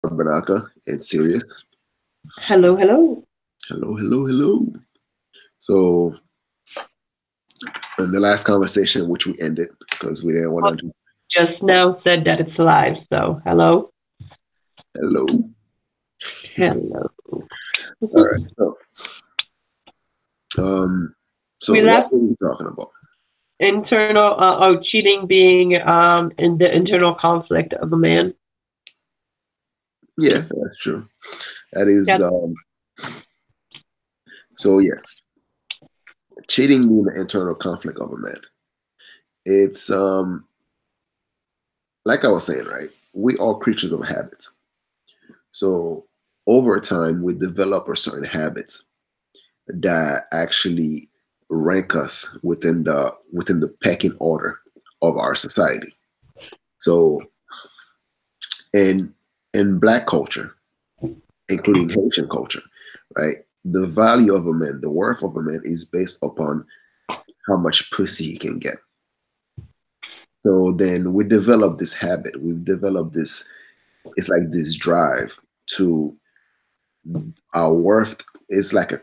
Banaka and SyriEyes. Hello, hello. Hello, hello, hello. So, in the last conversation, which we ended because we didn't want Oh, to just just now said that it's live, so hello. hello. Hello. All right. Um, so We what left were we talking about? internal, cheating being in the internal conflict of a man. Yeah, that's true. That is Yep. so. Yeah, cheating being the internal conflict of a man. It's like I was saying, right? We are creatures of habits. So over time, we develop a certain habits that actually rank us within the pecking order of our society. So in in black culture, including Haitian culture, right? The value of a man, the worth of a man is based upon how much pussy he can get. So then we develop this habit. We've developed this, it's like this drive to our worth. It's like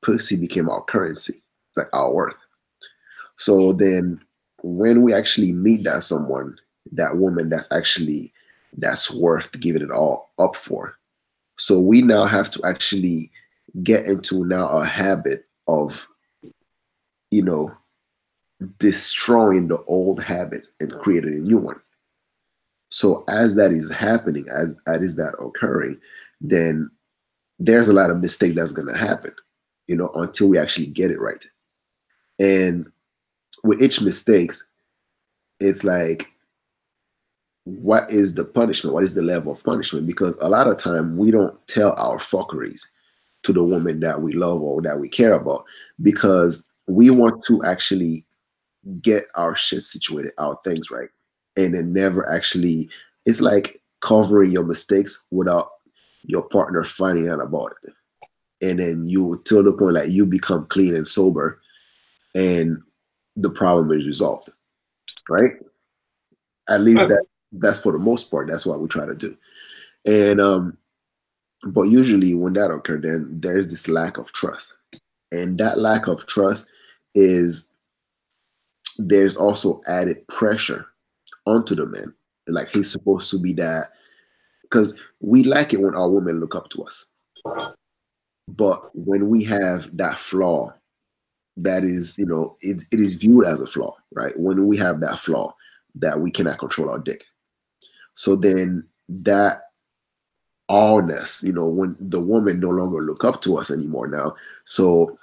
pussy became our currency. It's like our worth. So then when we actually meet that someone, that woman that's worth giving it all up for. So we now have to actually get into now a habit of, you know, destroying the old habit and creating a new one. So as that is happening, as that is that occurring, then there's a lot of mistake that's gonna happen, until we actually get it right. And with each mistakes, it's like, what is the punishment? What is the level of punishment? Because a lot of time we don't tell our fuckeries to the woman that we love or that we care about, because we want to actually get our shit situated, our things right, and then never actually. It's like covering your mistakes without your partner finding out about it, and then you till the point like you become clean and sober, and the problem is resolved, right? At least Okay. that's for the most part. That's what we try to do, and but usually when that occurs, then there's this lack of trust, and that lack of trust is there's also added pressure onto the man. Like he's supposed to be that, because we like it when our women look up to us. But when we have that flaw, that is, it is viewed as a flaw, right? When we have that flaw that we cannot control our dick. So then that allness, when the woman no longer look up to us anymore now, so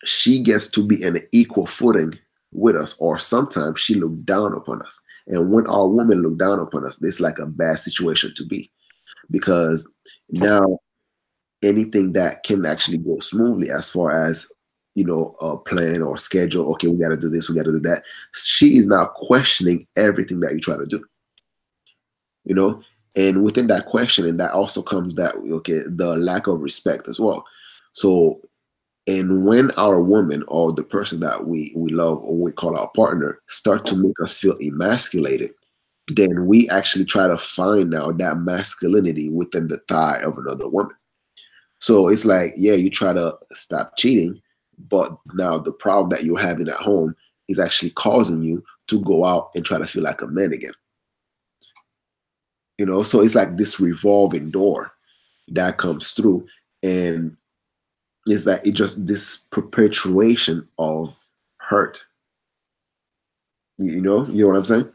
she gets to be in an equal footing with us, or sometimes she look down upon us. And when our woman look down upon us, it's like a bad situation to be, because now anything that can actually go smoothly as far as a plan or schedule, okay, we got to do this, we got to do that, she is now questioning everything that you try to do, you know and within that question, and that also comes that, okay, the lack of respect as well. So, and when our woman or the person that we love or we call our partner start to make us feel emasculated, then we actually try to find now that masculinity within the thigh of another woman. So it's like, yeah, you try to stop cheating, but now the problem that you're having at home is actually causing you to go out and try to feel like a man again. So it's like this revolving door that comes through, and it's that it just this perpetuation of hurt. You know what I'm saying?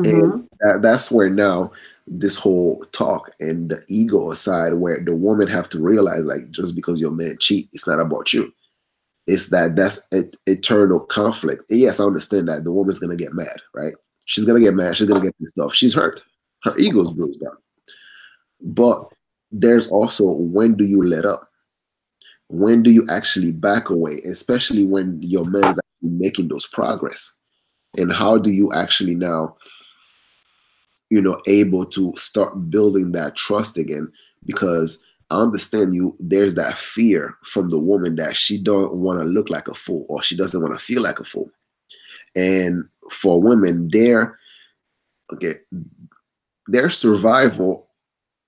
And Mm-hmm. that's where now this whole talk and the ego aside, where the woman have to realize, like, just because your man cheat, it's not about you. It's that's eternal conflict. Yes, I understand that the woman's gonna get mad, right? She's gonna get mad. She's gonna get pissed off. She's hurt. Her ego's bruised down. But there's also, when do you let up? When do you actually back away? Especially when your man is actually making those progress. And how do you actually now, able to start building that trust again? Because I understand you, there's that fear from the woman that she don't want to look like a fool, or she doesn't want to feel like a fool. And for women, okay, their survival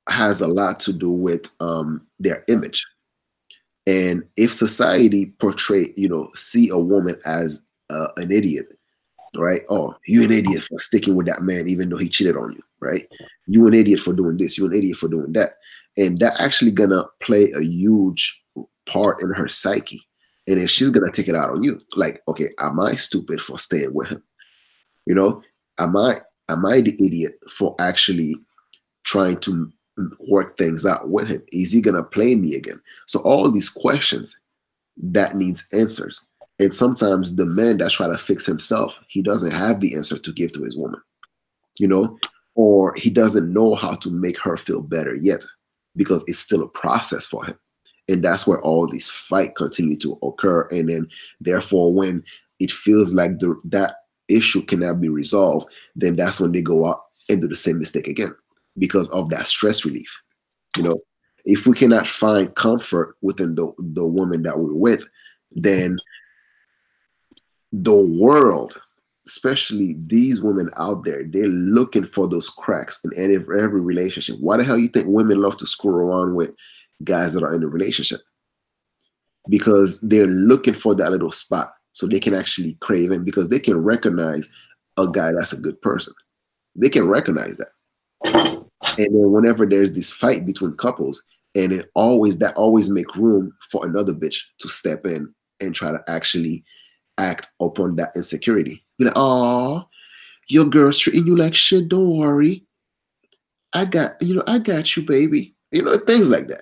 has a lot to do with their image. And if society portray, see a woman as an idiot, right? Oh, you an idiot for sticking with that man, even though he cheated on you, right? You an idiot for doing this. You an idiot for doing that. And that actually gonna play a huge part in her psyche. And then she's gonna take it out on you. Like, okay, am I stupid for staying with him? You know, am I the idiot for actually trying to work things out with him? Is he gonna play me again? So all these questions that needs answers. And sometimes the man that's trying to fix himself, he doesn't have the answer to give to his woman, or he doesn't know how to make her feel better yet because it's still a process for him. And that's where all these fights continue to occur. And then therefore, when it feels like that issue cannot be resolved, then that's when they go out and do the same mistake again because of that stress relief. If we cannot find comfort within the woman that we're with, then the world, especially these women out there, they're looking for those cracks in every relationship. Why the hell you think women love to screw around with guys that are in a relationship? Because they're looking for that little spot so they can actually crave him, because they can recognize a guy that's a good person. They can recognize that. And then whenever there's this fight between couples, and that always make room for another bitch to step in and try to actually act upon that insecurity. Be like, oh, your girl's treating you like shit. Don't worry. I got you, baby. Things like that.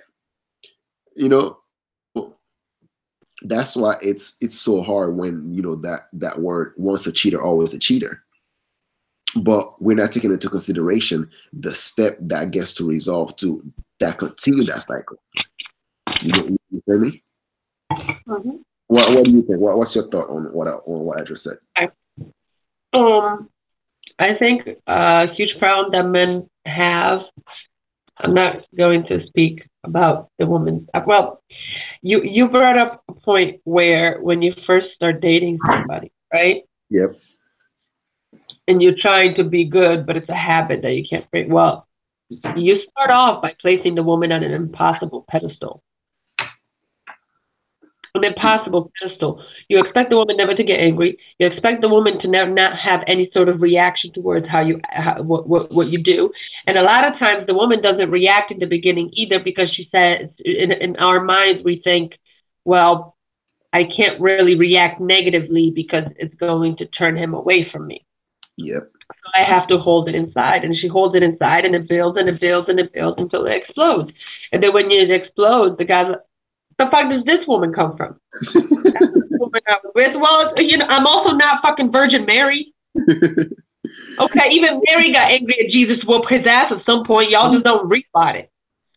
That's why it's so hard when that word, once a cheater, always a cheater. But we're not taking into consideration the step that gets to resolve to that continue that cycle. You feel me? Mm-hmm. What do you think? What's your thought on what I just said? I think a huge problem that men have. I'm not going to speak about the woman. Well, you brought up a point where when you first start dating somebody, right? Yep. And you're trying to be good, but it's a habit that you can't break. Well, you start off by placing the woman on an impossible pedestal. An impossible pedestal. You expect the woman never to get angry. You expect the woman to never not have any sort of reaction towards what you do. And a lot of times the woman doesn't react in the beginning either, because she says, in our minds we think, well, I can't really react negatively because it's going to turn him away from me. Yep. So I have to hold it inside, and she holds it inside, and it builds and it builds and it builds until it explodes. And then when it explodes, the guy's like, the fuck does this woman come from? That's the woman I was with. Well, I'm also not fucking Virgin Mary. Okay, even Mary got angry at Jesus, whooped his ass at some point. Y'all just don't read about it.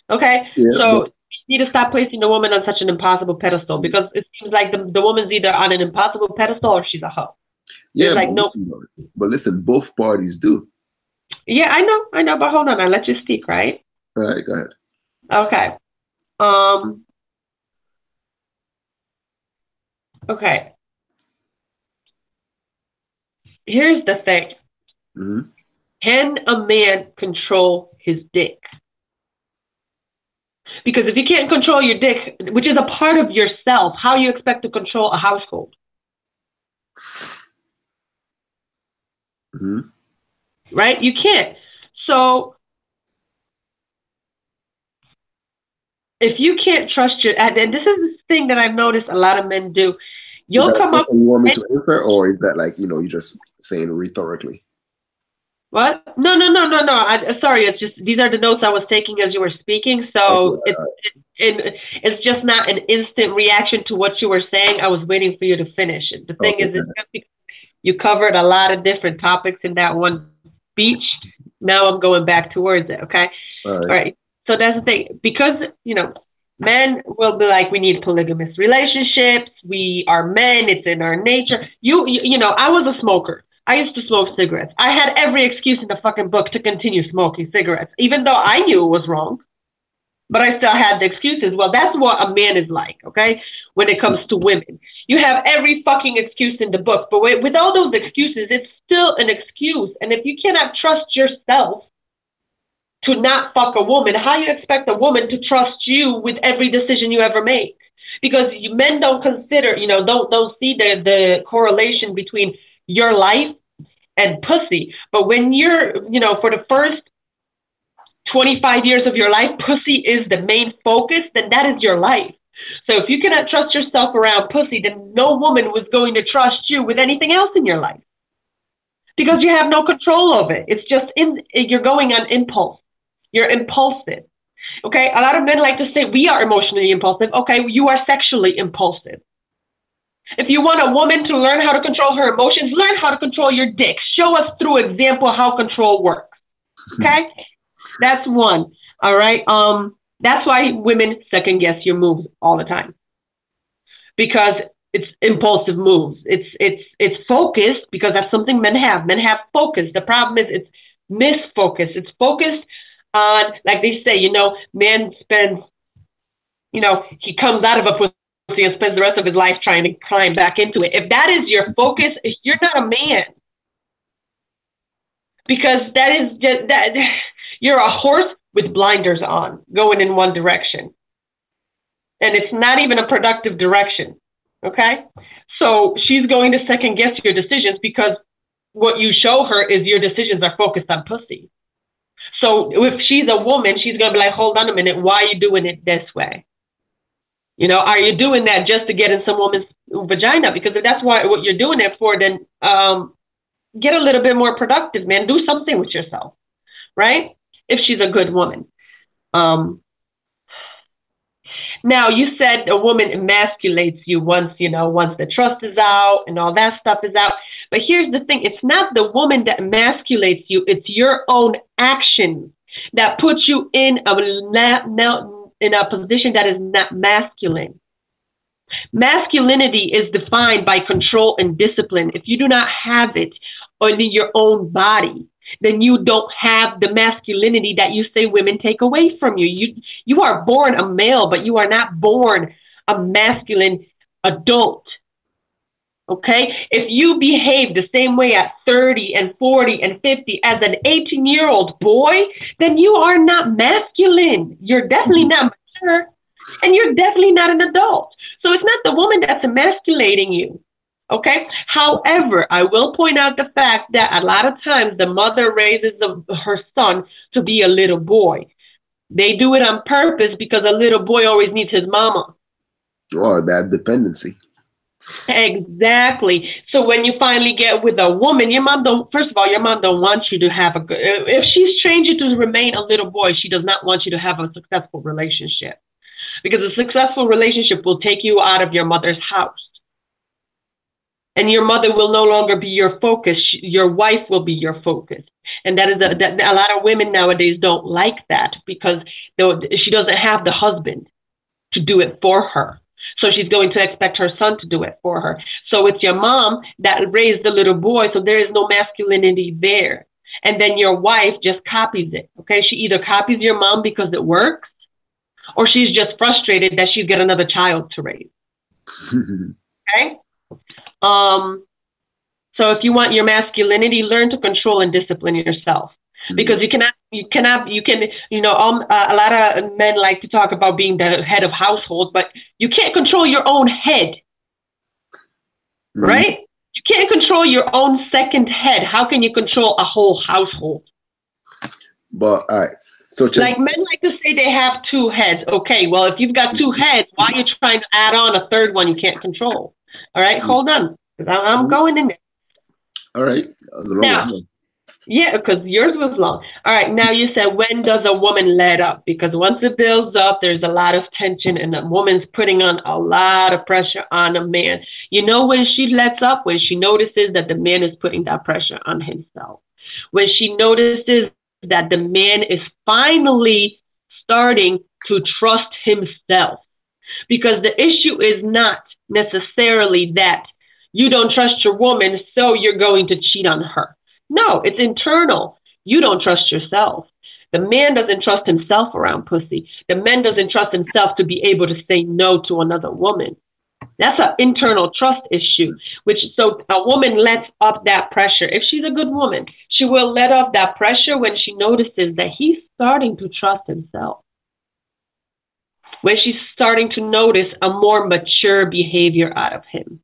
Okay, so you need to stop placing the woman on such an impossible pedestal, because it seems like the woman's either on an impossible pedestal or she's a hoe. Yeah, like but listen, both parties do. Yeah, I know, but hold on, I let you speak, right? All right, go ahead. Okay. Okay. Here's the thing. Mm-hmm. Can a man control his dick? Because if you can't control your dick, which is a part of yourself, how you expect to control a household? Mm-hmm. Right? You can't. So if you can't trust and this is the thing that I've noticed a lot of men do. You'll come up. You want me to answer, or is that like you're just saying rhetorically? What? No. Sorry, it's just these are the notes I was taking as you were speaking. So it's just not an instant reaction to what you were saying. I was waiting for you to finish. The thing is, it's just because you covered a lot of different topics in that one speech. Now I'm going back towards it. Okay. All right. So that's the thing, because men will be like, we need polygamous relationships. We are men. It's in our nature. I was a smoker. I used to smoke cigarettes. I had every excuse in the fucking book to continue smoking cigarettes, even though I knew it was wrong. But I still had the excuses. Well, that's what a man is like, okay? When it comes to women, you have every fucking excuse in the book. But with all those excuses, it's still an excuse. And if you cannot trust yourself, to not fuck a woman, how you expect a woman to trust you with every decision you ever make? Because men don't consider, don't see the correlation between your life and pussy. But when you're, for the first 25 years of your life, pussy is the main focus, then that is your life. So if you cannot trust yourself around pussy, then no woman was going to trust you with anything else in your life, because you have no control of it. It's just you're going on impulse. You're impulsive. Okay, a lot of men like to say we are emotionally impulsive. Okay, you are sexually impulsive. If you want a woman to learn how to control her emotions, learn how to control your dick. Show us through example how control works. Okay, that's one. All right. That's why women second guess your moves all the time, because it's impulsive moves. It's focused, because that's something men have. Men have focus. The problem is it's misfocused. It's focused on, like they say, man spends, he comes out of a pussy and spends the rest of his life trying to climb back into it. If that is your focus, you're not a man, because that is just that you're a horse with blinders on, going in one direction, and it's not even a productive direction. Okay, so she's going to second guess your decisions, because what you show her is your decisions are focused on pussy. So if she's a woman, she's going to be like, hold on a minute, why are you doing it this way? Are you doing that just to get in some woman's vagina? Because if that's what you're doing it for, then get a little bit more productive, man. Do something with yourself, right? If she's a good woman. Now, you said a woman emasculates you once the trust is out and all that stuff is out. But here's the thing. It's not the woman that emasculates you. It's your own actions that put you in a position that is not masculine. Masculinity is defined by control and discipline. If you do not have it in your own body, then you don't have the masculinity that you say women take away from you. You are born a male, but you are not born a masculine adult. Okay? If you behave the same way at 30 and 40 and 50 as an 18-year-old boy, then you are not masculine. You're definitely not mature, and you're definitely not an adult. So it's not the woman that's emasculating you. Okay. However, I will point out the fact that a lot of times the mother raises her son to be a little boy. They do it on purpose, because a little boy always needs his mama. Oh, that dependency. Exactly. So when you finally get with a woman, your mom don't want you to have a good, if she's trained you to remain a little boy, she does not want you to have a successful relationship, because a successful relationship will take you out of your mother's house. And your mother will no longer be your focus. Your wife will be your focus. And that is a lot of women nowadays don't like that, because she doesn't have the husband to do it for her. So she's going to expect her son to do it for her. So it's your mom that raised the little boy, so there is no masculinity there. And then your wife just copies it. Okay, she either copies your mom because it works, or she's just frustrated that she's got another child to raise. Okay. So if you want your masculinity, learn to control and discipline yourself, because a lot of men like to talk about being the head of household, but you can't control your own head, right? You can't control your own second head. How can you control a whole household? But all right. So like men like to say they have two heads. Okay, well, if you've got two heads, why are you trying to add on a third one you can't control? All right, hold on, because I'm going in there. All right. That was a long one. Yeah, because yours was long. All right, now you said, when does a woman let up? Because once it builds up, there's a lot of tension, and the woman's putting on a lot of pressure on a man. When she lets up, when she notices that the man is putting that pressure on himself. When she notices that the man is finally starting to trust himself. Because the issue is not necessarily that you don't trust your woman, so you're going to cheat on her. No, it's internal. You don't trust yourself. The man doesn't trust himself around pussy. The man doesn't trust himself to be able to say no to another woman. That's an internal trust issue, so a woman lets up that pressure. If she's a good woman, she will let off that pressure when she notices that he's starting to trust himself. When she's starting to notice a more mature behavior out of him.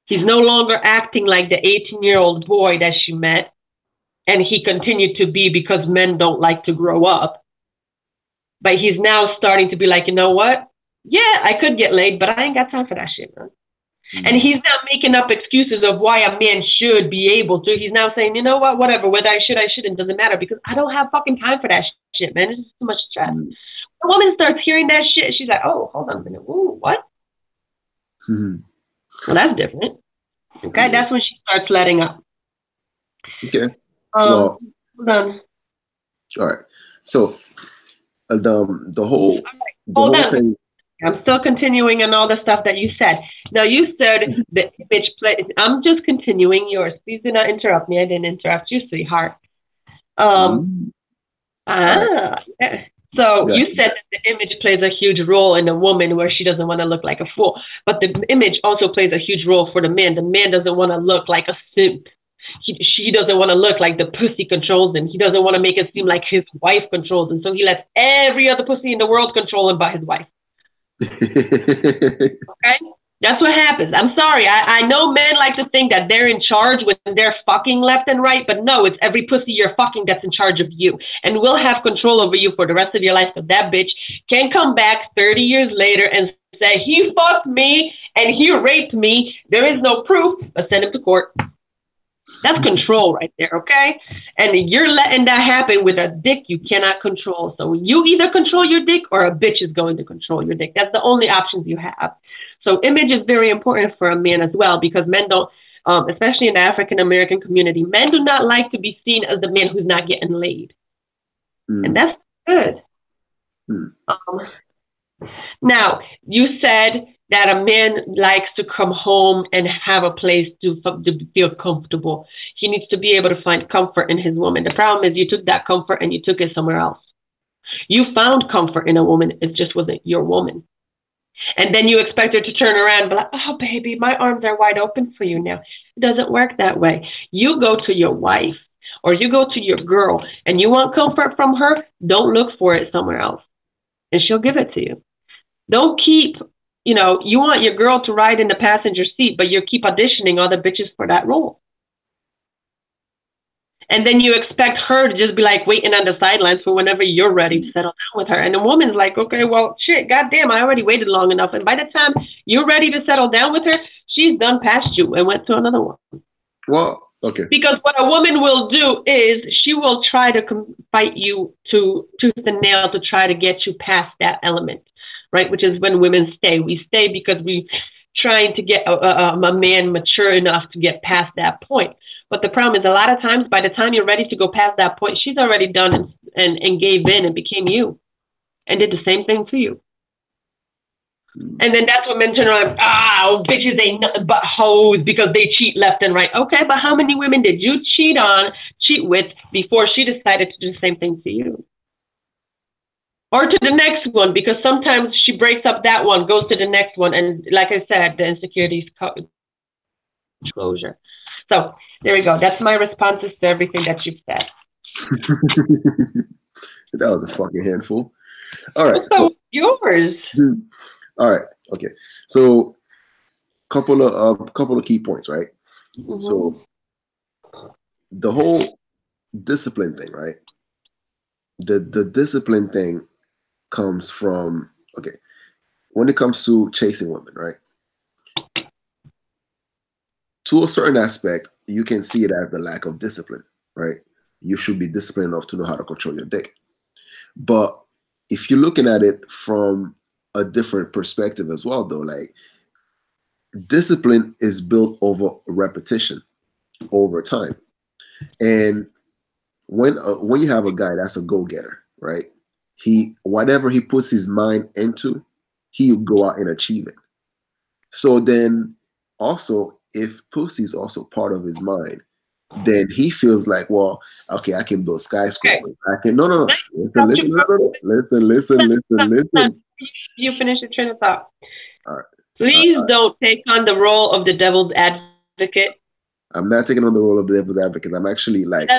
He's no longer acting like the 18-year-old boy that she met, and he continued to be because men don't like to grow up. But he's now starting to be like, you know what? Yeah, I could get laid, but I ain't got time for that shit, man. Mm-hmm. And he's not making up excuses of why a man should be able to. He's now saying, you know what, whatever, whether I should, I shouldn't, doesn't matter, because I don't have fucking time for that shit, man. It's just too much stress. Mm-hmm. The woman starts hearing that shit. She's like, oh, hold on a minute. Ooh, what? Mm-hmm. Well, that's different. Okay, that's when she starts letting up. Okay. Well, hold on. All right. So the whole, hold on. Thing. I'm still continuing on all the stuff that you said. Now you said the image play. I'm just continuing yours. Please do not interrupt me. I didn't interrupt you, sweetheart. Yeah. So you said that the image plays a huge role in a woman where she doesn't want to look like a fool. But the image also plays a huge role for the man. The man doesn't want to look like a simp. She doesn't want to look like the pussy controls him. He doesn't want to make it seem like his wife controls him. So he lets every other pussy in the world control him by his wife. Okay? That's what happens. I'm sorry. I know men like to think that they're in charge when they're fucking left and right, but no, it's every pussy you're fucking that's in charge of you. And will have control over you for the rest of your life, but that bitch can come back 30 years later and say, he fucked me and he raped me. There is no proof, but send him to court. That's control right there, okay? And you're letting that happen with a dick you cannot control. So you either control your dick or a bitch is going to control your dick. That's the only options you have. So image is very important for a man as well, because men don't, especially in the African-American community, men do not like to be seen as the man who's not getting laid. And that's good. Now, you said that a man likes to come home and have a place to feel comfortable. He needs to be able to find comfort in his woman. The problem is you took that comfort and you took it somewhere else. You found comfort in a woman. It just wasn't your woman. And then you expect her to turn around and be like, oh, baby, my arms are wide open for you now. It doesn't work that way. You go to your wife or you go to your girl and you want comfort from her, don't look for it somewhere else. And she'll give it to you. Don't keep, you want your girl to ride in the passenger seat, but you keep auditioning other bitches for that role. And then you expect her to just be like waiting on the sidelines for whenever you're ready to settle down with her. And the woman's like, okay, well, shit, goddamn, I already waited long enough. And by the time you're ready to settle down with her, she's done past you and went to another one. Well, okay. Because what a woman will do is she will try to fight you to tooth and nail to try to get you past that element, right? Which is when women stay. We stay because we trying to get a man mature enough to get past that point. But the problem is a lot of times by the time you're ready to go past that point, she's already done and gave in and became you and did the same thing to you. And then that's what men turn around, bitches ain't nothing but hoes because they cheat left and right. Okay, but how many women did you cheat with before she decided to do the same thing to you? Or to the next one, because sometimes she breaks up that one, goes to the next one. And like I said, the insecurities closure. So there we go. That's my responses to everything that you've said. That was a fucking handful. All right. So yours. All right. Okay. So couple of key points, right? Mm-hmm. So the whole discipline thing, right? The discipline thing comes from, okay, when it comes to chasing women, right? To a certain aspect, you can see it as the lack of discipline, right? You should be disciplined enough to know how to control your dick. But if you're looking at it from a different perspective as well, though, like discipline is built over repetition, over time. And when you have a guy that's a go-getter, right? Whatever he puts his mind into, he'll go out and achieve it. So then also, if pussy is also part of his mind, then he feels like, well, okay, I can build skyscrapers. I can no. Listen. You finish your train of thought. All right. Please don't take on the role of the devil's advocate. I'm not taking on the role of the devil's advocate. I'm actually like,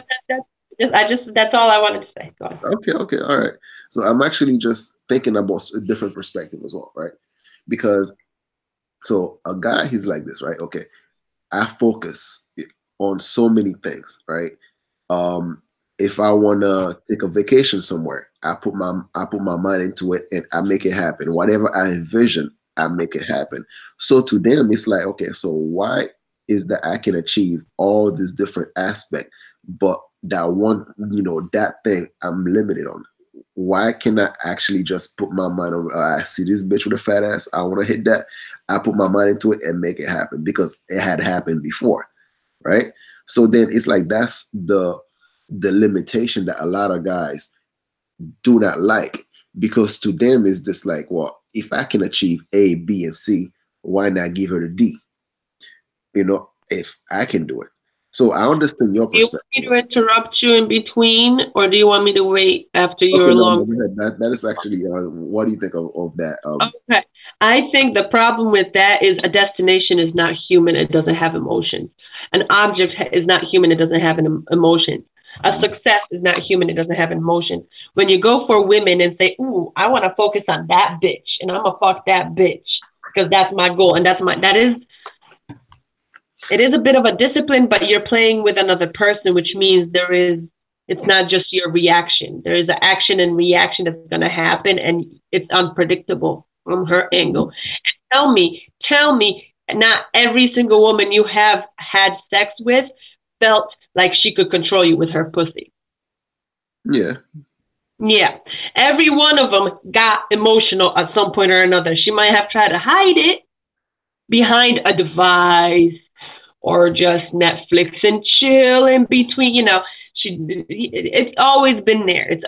that's all I wanted to say. Go ahead. okay, okay, all right. So I'm actually just thinking about a different perspective as well, right? Because so a guy, he's like this, right? Okay, I focus on so many things, right? Um, if I wanna take a vacation somewhere, I put my mind into it and I make it happen. Whatever I envision, I make it happen. So to them, it's like, okay, so why is that I can achieve all these different aspects, but that one, that thing I'm limited on? Why can I actually just put my mind on? I see this bitch with a fat ass. I want to hit that. I put my mind into it and make it happen because it had happened before, right? So then it's like that's the limitation that a lot of guys do not like, because to them is this like, well, if I can achieve A, B, and C, why not give her the D? If I can do it. So I understand your Do you want perspective. me to interrupt you in between, or do you want me to wait after Okay, your no, no, long? go ahead. That is actually, what do you think of that? Okay. I think the problem with that is a destination is not human. It doesn't have emotions. An object is not human. It doesn't have an emotion. A success is not human. It doesn't have an emotion. When you go for women and say, ooh, I want to focus on that bitch and I'm going to fuck that bitch because that's my goal. And it is a bit of a discipline, but you're playing with another person, which means it's not just your reaction. There is an action and reaction that's going to happen, and it's unpredictable from her angle. And tell me, not every single woman you have had sex with felt like she could control you with her pussy. Yeah. Yeah. Every one of them got emotional at some point or another. She might have tried to hide it behind a device or just Netflix and chill in between, it's always been there.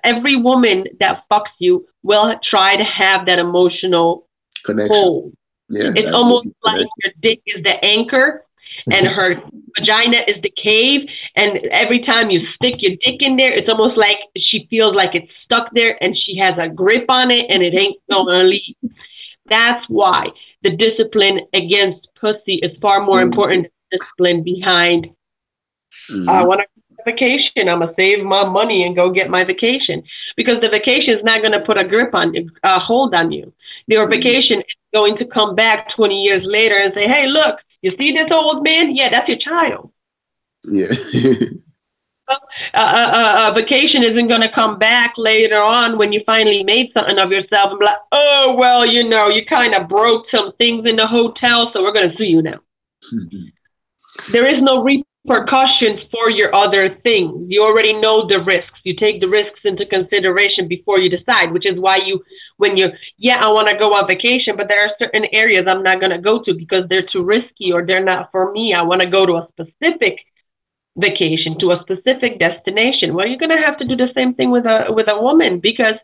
Every woman that fucks you will try to have that emotional Connection. hold. Yeah. It's almost like your dick is the anchor and her vagina is the cave. And every time you stick your dick in there, it's almost like she feels like it's stuck there and she has a grip on it and it ain't gonna leave. That's why the discipline against pussy is far more important than the discipline behind, I want to go on vacation. I'm going to save my money and go get my vacation. Because the vacation is not going to put a hold on you. Your vacation is going to come back 20 years later and say, hey, look, you see this old man? Yeah, that's your child. Yeah. Vacation isn't going to come back later on when you finally made something of yourself and be like, oh, well, you kind of broke some things in the hotel, so we're going to sue you now. There is no repercussions for your other things. You already know the risks. You take the risks into consideration before you decide, which is why I want to go on vacation, but there are certain areas I'm not going to go to because they're too risky or they're not for me. I want to go to a specific vacation, to a specific destination. Well, you're going to have to do the same thing with a woman, because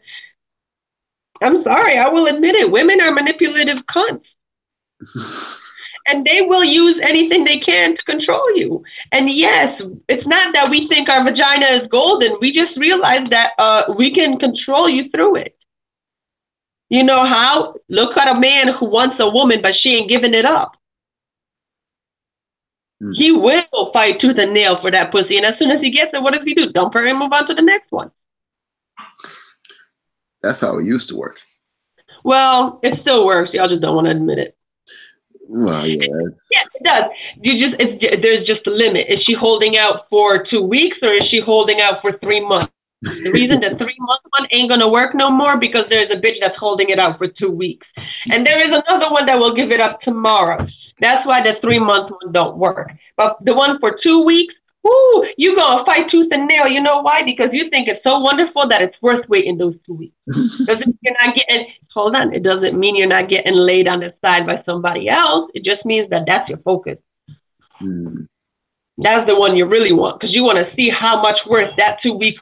I'm sorry, I will admit it. Women are manipulative cunts. And they will use anything they can to control you. And yes, it's not that we think our vagina is golden. We just realize that we can control you through it. You know how? Look at a man who wants a woman, but she ain't giving it up. He will fight tooth and nail for that pussy. And as soon as he gets it, what does he do? Dump her and move on to the next one. That's how it used to work. Well, it still works. Y'all just don't want to admit it. Well, yeah, it does. There's just a limit. Is she holding out for 2 weeks or is she holding out for 3 months? The reason the 3-month one ain't gonna work no more because there's a bitch that's holding it out for 2 weeks, and there is another one that will give it up tomorrow. That's why the 3-month one don't work. But the one for 2 weeks, whoo, you gonna fight tooth and nail. You know why? Because you think it's so wonderful that it's worth waiting those 2 weeks. Because if you're not getting, hold on, it doesn't mean you're not getting laid on the side by somebody else. It just means that that's your focus. That's the one you really want, because you want to see how much worth that 2 week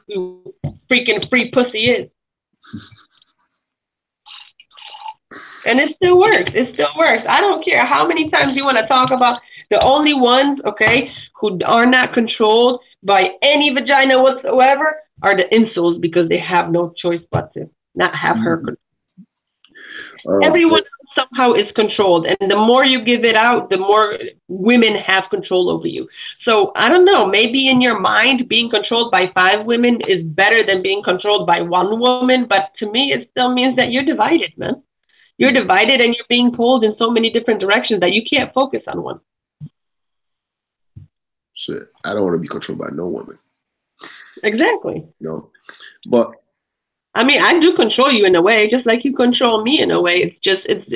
freaking free pussy is. And it still works. It still works. I don't care how many times you want to talk about the only ones, okay, who are not controlled by any vagina whatsoever are the incels, because they have no choice but to not have her control. Everyone somehow is controlled. And the more you give it out, the more women have control over you. So I don't know, maybe in your mind, being controlled by 5 women is better than being controlled by 1 woman. But to me, it still means that you're divided, man. You're divided and you're being pulled in so many different directions that you can't focus on one. Shit, I don't want to be controlled by no woman. Exactly. No, but I mean, I do control you in a way, just like you control me in a way. It's just it's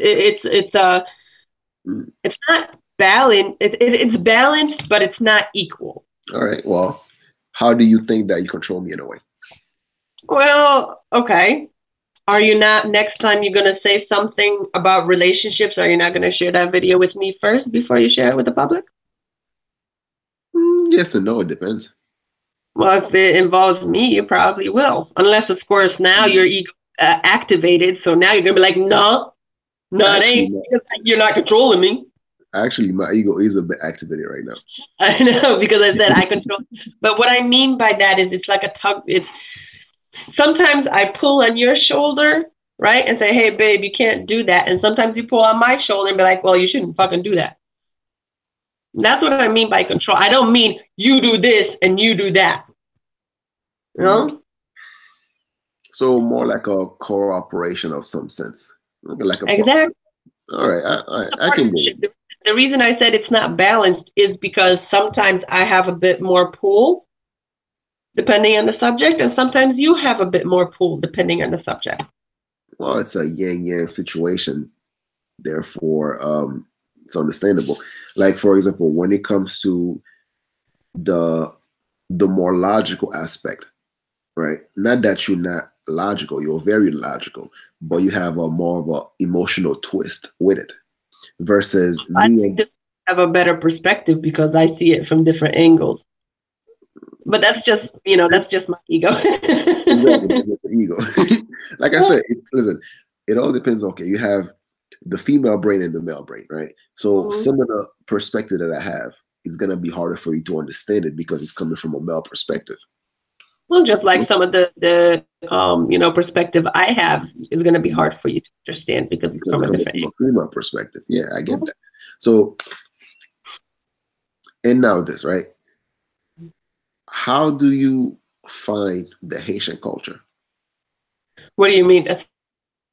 not balanced. It's balanced, but it's not equal. All right. Well, how do you think that you control me in a way? Well, okay. Are you not, next time you're going to say something about relationships, are you not going to share that video with me first before you share it with the public? Yes and no, it depends. Well, if it involves me, you probably will. Unless, of course, now your ego activated. So now you're going to be like, no, it ain't. You're not controlling me. Actually, my ego is a bit activated right now. I know, because I said I control. But what I mean by that is it's like a tug. It's sometimes I pull on your shoulder, right, and say, hey, babe, you can't do that. And sometimes you pull on my shoulder and be like, well, you shouldn't fucking do that. That's what I mean by control. I don't mean you do this and you do that. You know? So more like a cooperation of some sense. Like a exactly. All right, I can do it. The reason I said it's not balanced is because sometimes I have a bit more pull depending on the subject, and sometimes you have a bit more pull depending on the subject. Well, it's a yin-yang situation. Therefore, it's understandable. Like, for example, when it comes to the more logical aspect, right? Not that you're not logical, you're very logical, but you have a more of a emotional twist with it. Versus I think I have a better perspective because I see it from different angles. But that's just, that's just my ego. Exactly, ego. Like I said, listen, it all depends. Okay, you have the female brain and the male brain, right? So some of the perspective that I have, it's gonna be harder for you to understand it because it's coming from a male perspective. Well, just like some of the perspective I have is going to be hard for you to understand because it's from a different female perspective. Yeah, I get that. So, and now this, right? How do you find the Haitian culture? What do you mean?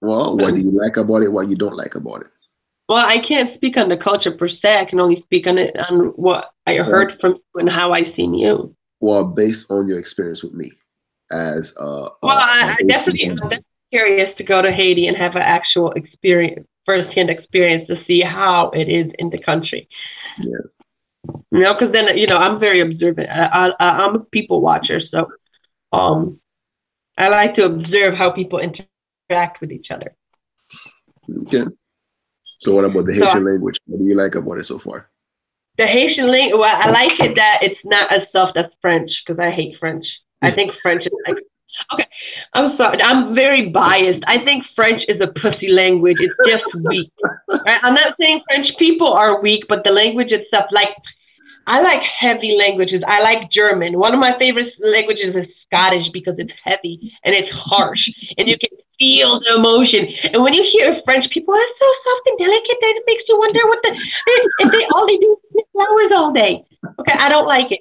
Well, what do you like about it? What you don't like about it? Well, I can't speak on the culture per se. I can only speak on it on what I heard from you and how I seen you. Well, based on your experience with me, as I'm definitely curious to go to Haiti and have an actual experience, first-hand experience to see how it is in the country. Yeah. Because then I'm very observant. I'm a people watcher, so I like to observe how people interact with each other. Okay. So what about the Haitian language? What do you like about it so far? The Haitian language, well, I like it that it's not as soft as French because I hate French. I think French is like, okay, I'm sorry, I'm very biased. I think French is a pussy language. It's just weak. Right? I'm not saying French people are weak, but the language itself, like, I like heavy languages. I like German. One of my favorite languages is Scottish because it's heavy and it's harsh and you can feel the emotion. And when you hear French, people are so soft and delicate that it makes you wonder what if they all they do is flowers all day. Okay, I don't like it.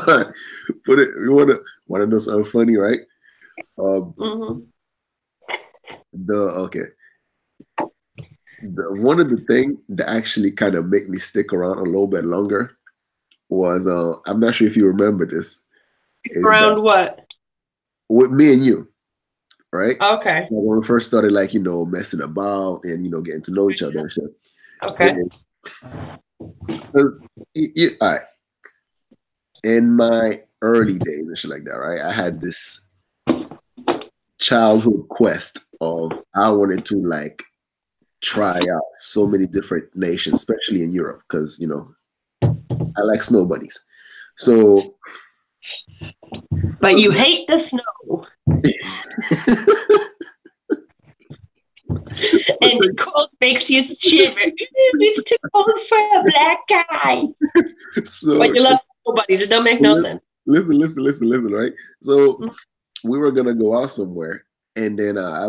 All right. You wanna know something funny, right? One of the things that actually kind of make me stick around a little bit longer was I'm not sure if you remember this. Around what? With me and you, right? Okay. When we first started, like, messing about and getting to know each other and shit. Okay. All right. In my early days and shit like that, right? I had this childhood quest of I wanted to like try out so many different nations, especially in Europe, because I like snow bunnies. So, but you hate the snow. And the cold makes you shiver. It's too cold for a black guy. So, but you love snow bunnies. It don't make no sense. Listen, right? So we were gonna go out somewhere, And then I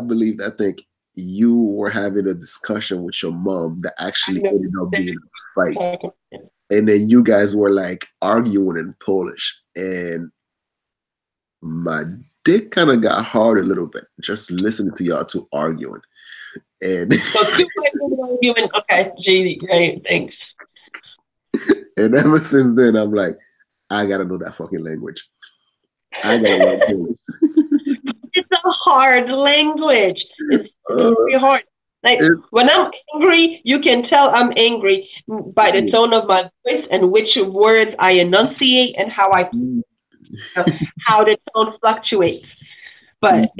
think you were having a discussion with your mom that I actually know. ended up being a fight. And then you guys were like arguing in Polish. And my dick kind of got hard a little bit just listening to y'all two arguing. And So two white women arguing. Okay, JD, great, thanks. and ever since then, I'm like, I gotta know that fucking language. I gotta learn Polish. It's a hard language. It's Uh, very hard. Like it, when I'm angry, you can tell I'm angry by the tone of my voice and which words I enunciate and how the tone fluctuates. But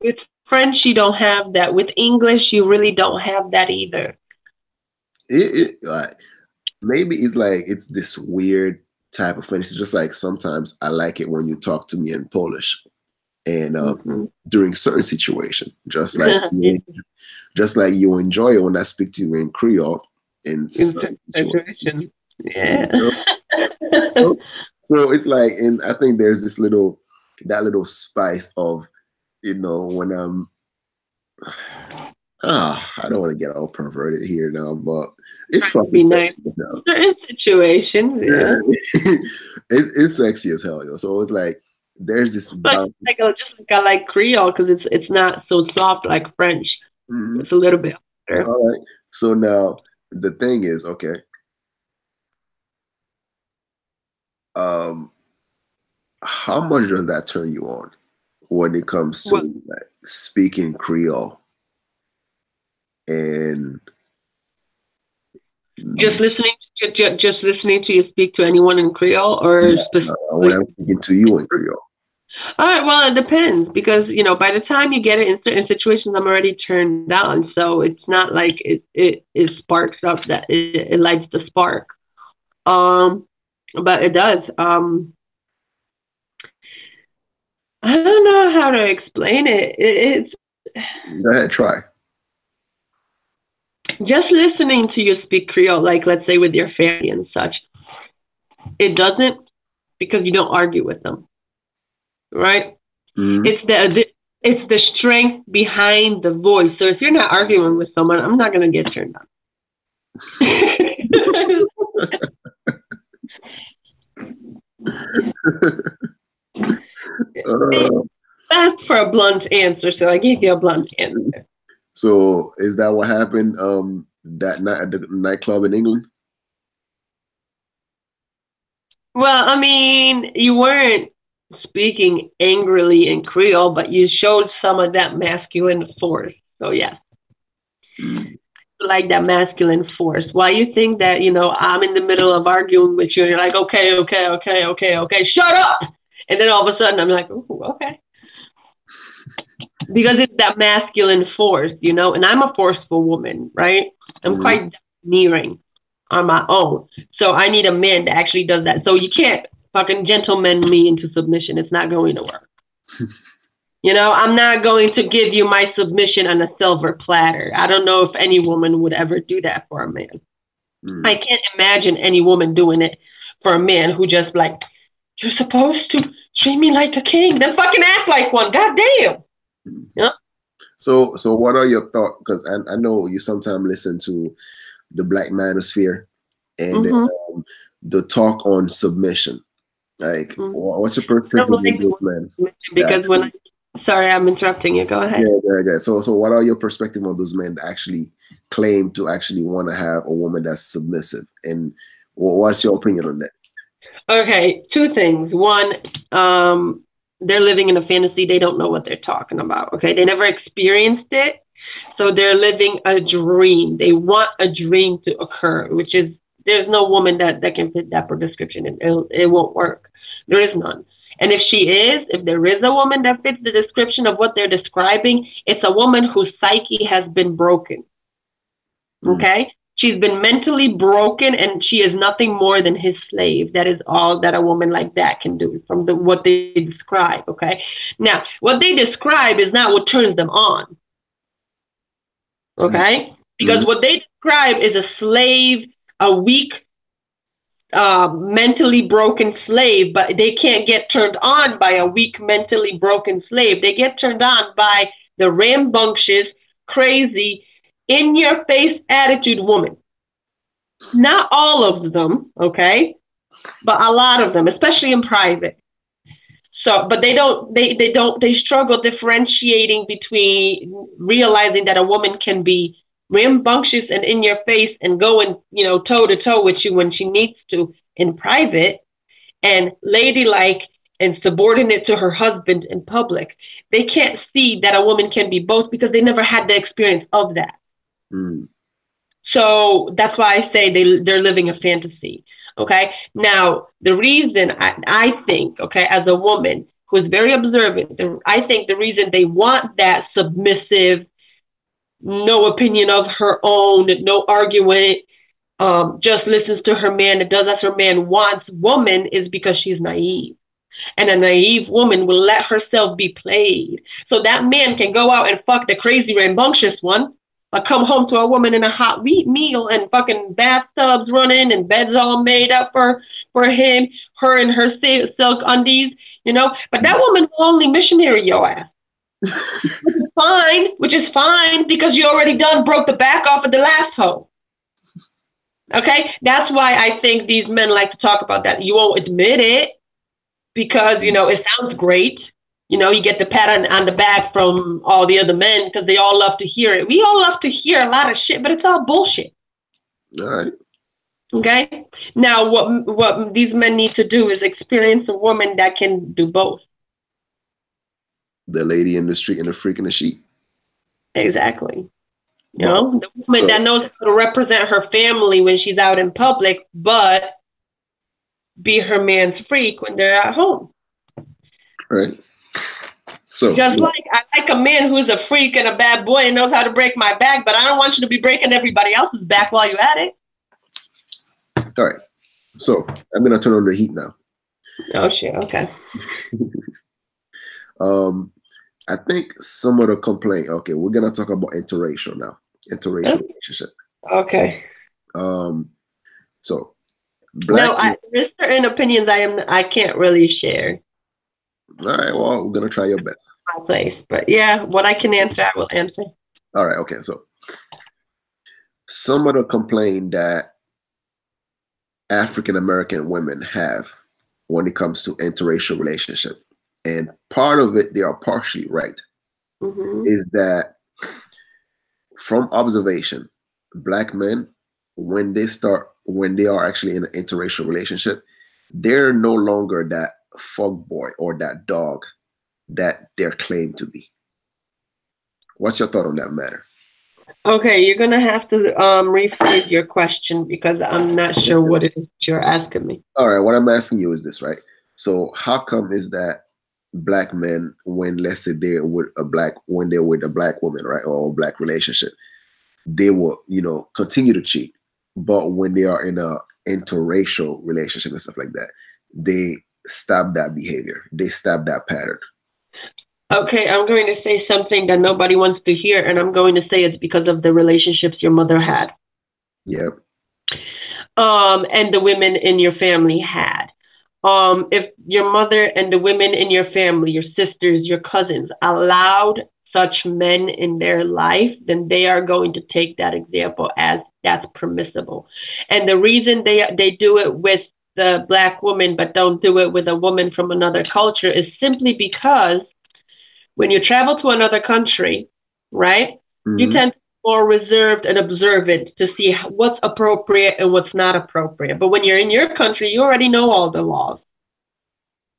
with French, you don't have that. With English, you really don't have that either. maybe it's like it's this weird type of French. It's just like sometimes I like it when you talk to me in Polish, and during certain situations, just like you enjoy it when I speak to you in Creole in certain situations. Yeah. So it's like, and I think there's that little spice of, when I'm, I don't want to get all perverted here now, but it's fucking be nice. Certain situations, yeah. It's sexy as hell, yo. So it's like there's this just like I like Creole because it's not so soft like French. It's a little bit harder. All right. So now the thing is, okay. How much does that turn you on when it comes to like, speaking Creole? And just listening to you speak to anyone in Creole, or when I'm speaking to you in Creole. All right, well, it depends because by the time you get it in certain situations, I'm already turned on, so it's not like it sparks up that it lights the spark. But it does. I don't know how to explain it. It's go ahead, try. Just listening to you speak Creole, like let's say with your family and such, it doesn't because you don't argue with them, right? It's the strength behind the voice. So if you're not arguing with someone, I'm not gonna get turned on. That's for a blunt answer, so I gave you a blunt answer. So is that what happened that night at the nightclub in England? Well, I mean, you weren't speaking angrily in Creole, but you showed some of that masculine force. So yeah. Like that masculine force. Why you think that, I'm in the middle of arguing with you and you're like, okay, shut up. And then all of a sudden I'm like, ooh, okay. Because it's that masculine force, and I'm a forceful woman, right? I'm quite domineering on my own. So I need a man that actually does that. So you can't fucking gentleman me into submission. It's not going to work. I'm not going to give you my submission on a silver platter. I don't know if any woman would ever do that for a man. I can't imagine any woman doing it for a man who just like, you're supposed to treat me like a king. Then fucking act like one. God damn. Yeah. So what are your thoughts? Because I know you sometimes listen to the Black Manosphere and the talk on submission. Like, what's your perspective on those men? Because sorry, I'm interrupting you. Go ahead. Yeah. So what are your perspective on those men that actually claim to actually want to have a woman that's submissive? And what's your opinion on that? Okay, two things. One, they're living in a fantasy. They don't know what they're talking about. Okay, they never experienced it. So they're living a dream. They want a dream to occur, which is, there's no woman that can fit that description. It won't work. There is none. And if there is a woman that fits the description of what they're describing, it's a woman whose psyche has been broken. Okay? She's been mentally broken and she is nothing more than his slave. That is all that a woman like that can do from what they describe. Okay? Now, what they describe is not what turns them on. Okay? Because what they describe is a slave, a weak, mentally broken slave, but they can't get turned on by a weak, mentally broken slave. They get turned on by the rambunctious, crazy, in your face attitude woman. Not all of them, okay, but a lot of them, especially in private. So, but they struggle differentiating between realizing that a woman can be rambunctious and in your face and going, toe to toe with you when she needs to in private, and ladylike and subordinate to her husband in public. They can't see that a woman can be both because they never had the experience of that. Mm. So that's why I say they're living a fantasy. Okay. Now, the reason I think, okay, as a woman who is very observant, I think the reason they want that submissive, no opinion of her own, no argument, just listens to her man and does as her man wants woman is because she's naive. And a naive woman will let herself be played. So that man can go out and fuck the crazy rambunctious one, or come home to a woman in a hot wheat meal and fucking bathtubs running and beds all made up for him, her and her silk undies, But that woman will only missionary your ass. Which is fine because you already done broke the back off of the last hoe. Okay? That's why I think these men like to talk about that. You won't admit it because, it sounds great. You get the pat on the back from all the other men because they all love to hear it. We all love to hear a lot of shit, but it's all bullshit. All right. Okay? Now, what these men need to do is experience a woman that can do both. The lady in the street and the freak in the sheet. Exactly. The woman that knows how to represent her family when she's out in public, but be her man's freak when they're at home. Right. So just like I like a man who's a freak and a bad boy and knows how to break my back, but I don't want you to be breaking everybody else's back while you're at it. All right. So I'm gonna turn on the heat now. Oh shit. Okay. I think some of the complaint. Okay, we're gonna talk about interracial now. Interracial relationship. Okay. So black. There's certain opinions I can't really share. All right. Well, we're gonna try your best. My place, but yeah, what I can answer, I will answer. All right. Okay. So some of the complaint that African American women have when it comes to interracial relationship, and part of it they are partially right, is that from observation, black men when they are actually in an interracial relationship, they're no longer that fuck boy or that dog that they're claimed to be. What's your thought on that matter? Okay, you're gonna have to rephrase your question because I'm not sure what it is you're asking me. All right, what I'm asking you is this, right? So how come is that black men, when let's say they're with a black woman, right, or a black relationship, they will, continue to cheat, but when they are in a interracial relationship and stuff like that, they stop that behavior, they stop that pattern. Okay, I'm going to say something that nobody wants to hear, and I'm going to say it's because of the relationships your mother had. Yep. And the women in your family had. If your mother and the women in your family, your sisters, your cousins, allowed such men in their life, then they are going to take that example as that's permissible. And the reason they do it with the black woman but don't do it with a woman from another culture is simply because when you travel to another country, right, you tend to be more reserved and observant to see what's appropriate and what's not appropriate. But when you're in your country, you already know all the laws.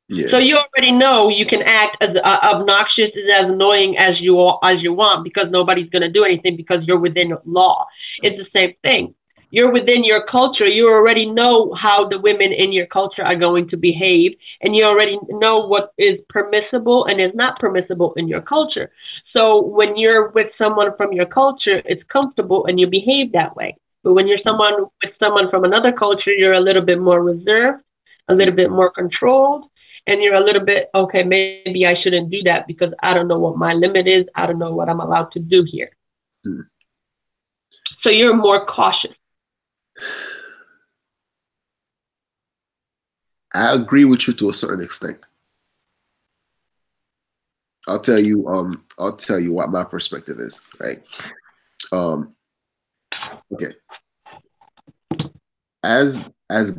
Yeah. So you already know you can act as obnoxious, as annoying as you want because nobody's going to do anything because you're within law. It's the same thing. You're within your culture. You already know how the women in your culture are going to behave, and you already know what is permissible and is not permissible in your culture. So when you're with someone from your culture, it's comfortable and you behave that way. But when you're with someone from another culture, you're a little bit more reserved, a little bit more controlled, and you're a little bit, okay, maybe I shouldn't do that because I don't know what my limit is. I don't know what I'm allowed to do here. So you're more cautious. I agree with you to a certain extent. I'll tell you what my perspective is, right? Um, okay. As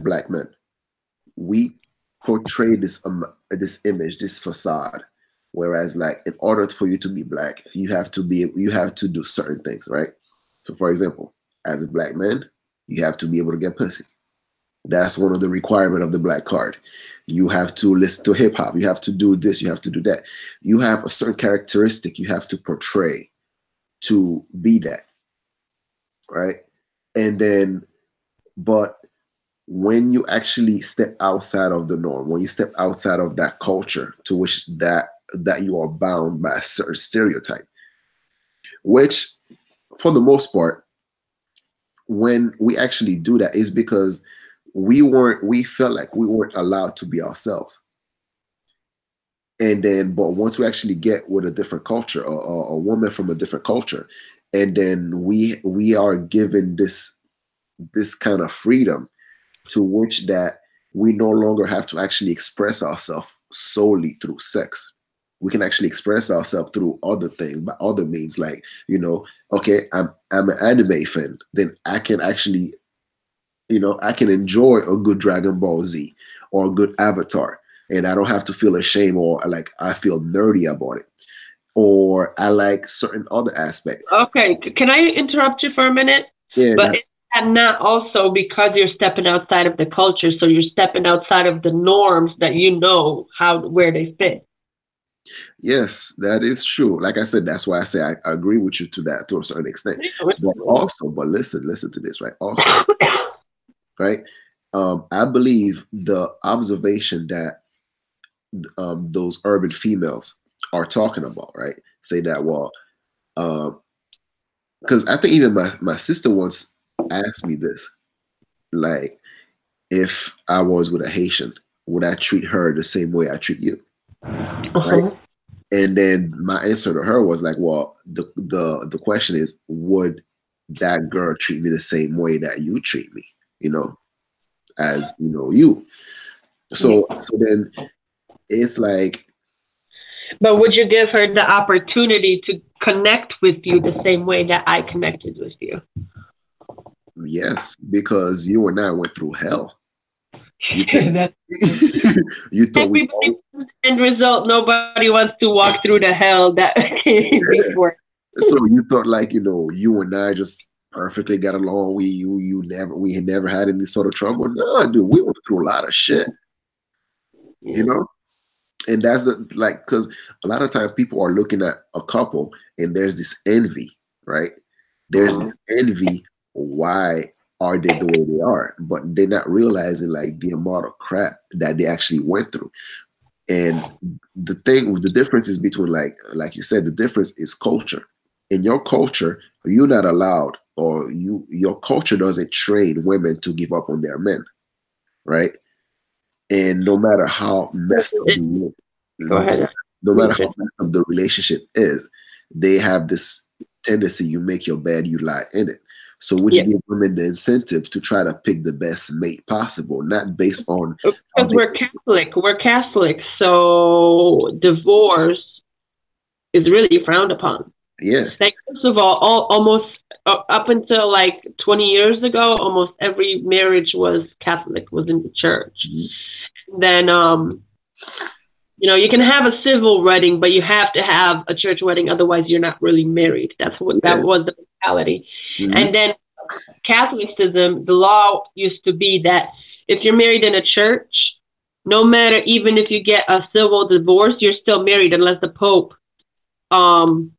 black men, we portray this image, this facade. Whereas, like, in order for you to be black, you have to do certain things, right? So, for example, as a black man, you have to be able to get pussy. That's one of the requirement of the black card. You have to listen to hip hop. You have to do this. You have to do that. You have a certain characteristic you have to portray to be that, right? And then, but when you actually step outside of the norm, when you step outside of that culture to which that you are bound by a certain stereotype, which for the most part, when we actually do that is because we felt like we weren't allowed to be ourselves. And then, but once we actually get with a different culture, or a woman from a different culture, and then we are given this kind of freedom to which that we no longer have to actually express ourselves solely through sex. We can actually express ourselves through other things, by other means, like, okay, I'm an anime fan, then I can actually, I can enjoy a good Dragon Ball Z or a good Avatar, and I don't have to feel ashamed or like I feel nerdy about it. Or I like certain other aspect. Okay, can I interrupt you for a minute? Yeah, But is that not also because you're stepping outside of the culture, so you're stepping outside of the norms that you know how where they fit? yes, that is true. Like I said, that's why I say I agree with you to that to a certain extent. Yeah, which But also, but listen to this, right? Also, right? I believe the observation that those urban females are talking about, right? Say that, well, because I think even my sister once asked me this, like, if I was with a Haitian, would I treat her the same way I treat you, right? uh-huh. And then my answer to her was like, well, the question is, would that girl treat me the same way that you treat me, you know, as you. Yeah. So then it's like, But would you give her the opportunity to connect with you the same way that I connected with you? yes, because you and I went through hell. You That's you thought we everybody wants end result. Nobody wants to walk through the hell that came before. so you thought, like, you and I just perfectly got along. We had never had any sort of trouble. No, dude, we went through a lot of shit, you Yeah. know. And that's like, because a lot of times people are looking at a couple and there's this envy, right? There's this envy. Why are they the way they are? But they're not realizing, like, the amount of crap that they actually went through. And the difference is between, like you said, the difference is culture. In your culture, you're not allowed, or your culture doesn't train women to give up on their men, right? And no matter how messed up Go ahead. no matter how messed up the relationship is, they have this tendency: you make your bed, you lie in it. So which Yeah, give women the incentive to try to pick the best mate possible, not based on how because they. we're Catholic. We're Catholic, so divorce is really frowned upon. Yeah. Like first of almost up until like 20 years ago, almost every marriage was Catholic, was in the church. Then you can have a civil wedding, but you have to have a church wedding, otherwise you're not really married. That's what Yeah. that was the mentality. Mhm. And then Catholicism, the law used to be that if you're married in a church, no matter even if you get a civil divorce, you're still married unless the Pope um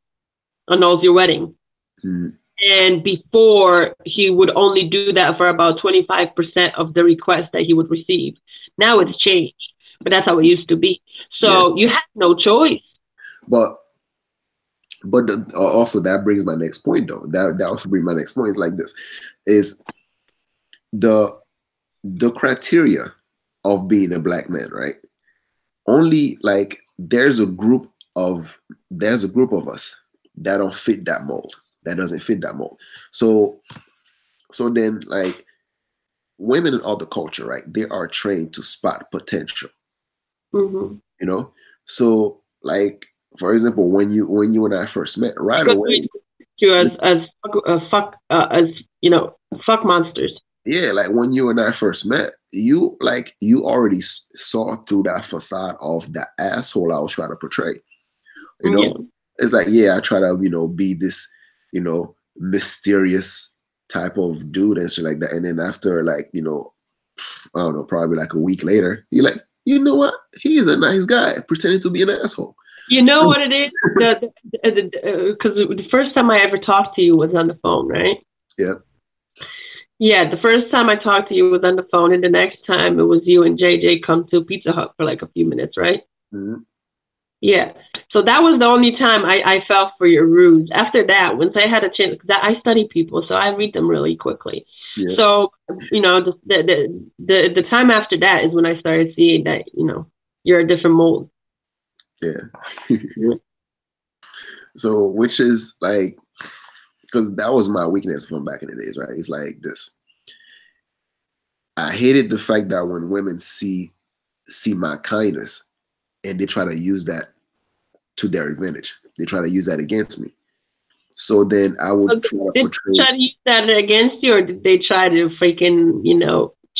annuls your wedding. Mhm. And before, he would only do that for about 25% of the requests that he would receive. Now it's changed, but that's how it used to be. Yeah. So you have no choice. But also, that brings my next point, though. That also brings my next point. Is like this: is the the criteria of being a black man, right? Only, like, there's a group of us that don't fit that mold. That doesn't fit that mold. So then, like, women in other culture, right? They are trained to spot potential. Mm-hmm. You know, so, like, For example, when you and I first met, right Because away, we you as fuck monsters. yeah, like when you and I first met, you already saw through that facade of the asshole I was trying to portray. You know, Yeah. it's like, yeah, I try to, be this, mysterious type of dude and shit like that. And then after, like, I don't know, probably like a week later, you're like, you know what? He's a nice guy pretending to be an asshole. You know what it is? Because the first time I ever talked to you was on the phone, right? Yeah. Yeah, the first time I talked to you was on the phone, and the next time it was you and JJ come to Pizza Hut for like a few minutes, right? Mm-hmm. Yeah. So that was the only time I fell for your ruse. After that, once I had a chance, because I study people, so I read them really quickly. Yeah. So, the time after that is when I started seeing that, you're a different mold. Yeah. So, which is like, because that was my weakness from back in the days, right? It's like this. I hated the fact that when women see my kindness and they try to use that to their advantage. They try to use that against me. So then I would try to Did they portray. try to use that against you, or did they try to freaking,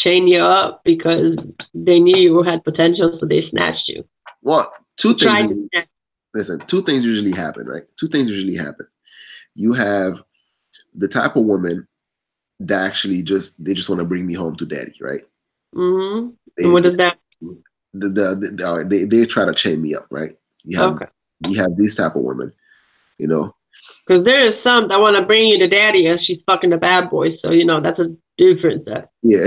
chain you up because they knew you had potential, so they snatched you? Well, They tried to snatch. listen, two things usually happen, right? Two things usually happen. You have the type of woman that actually they just want to bring me home to daddy, right? Mm-hmm. And They what does that mean? they try to chain me up, right? You have Okay. you have these type of women, you know. Because there is some that want to bring you to daddy and she's fucking the bad boy. So, that's a difference there. Yeah.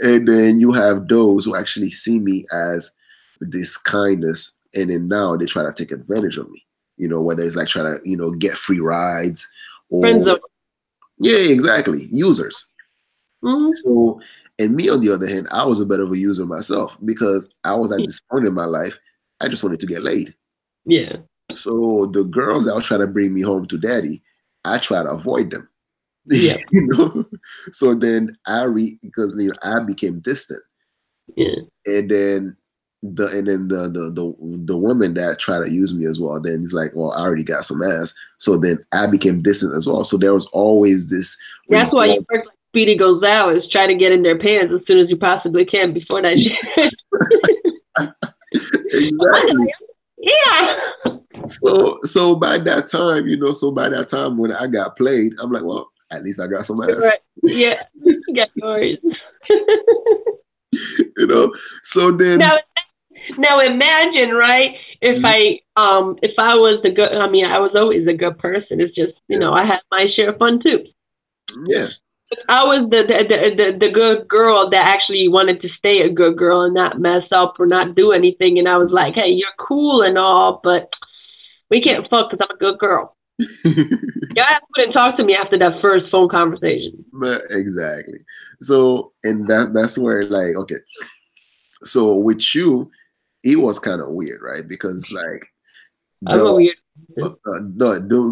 And then you have those who actually see me as this kindness, and then now they try to take advantage of me. Whether it's like trying to, get free rides Friend or zone. yeah, exactly, users. Mm-hmm. So, and me on the other hand, I was a bit of a user myself because I was at this point in my life, I just wanted to get laid. Yeah. So the girls that were trying to bring me home to daddy, I try to avoid them. Yeah. you know so then because I became distant, Yeah. and then the woman that tried to use me as well, then he's like, well, I already got some ass, so then I became distant as well. So there was always this That's why you revolt. work like Speedy Gonzalez, try to get in their pants as soon as you possibly can before that shit. Exactly. Yeah. So by that time, when I got played, I'm like, well, at least I got some ass. Right. Yeah. You got yours. So then, Now imagine, right? If I was the good, I was always a good person. It's just, yeah, I had my share of fun too. yeah. I was the good girl that actually wanted to stay a good girl and not mess up or not do anything. And I was like, hey, you're cool and all, but we can't fuck because I'm a good girl. Your ass wouldn't talk to me after that first phone conversation. But exactly. So, and that's where, like, okay. So with you, it was kind of weird, right? Because like I'm the a weird uh, person.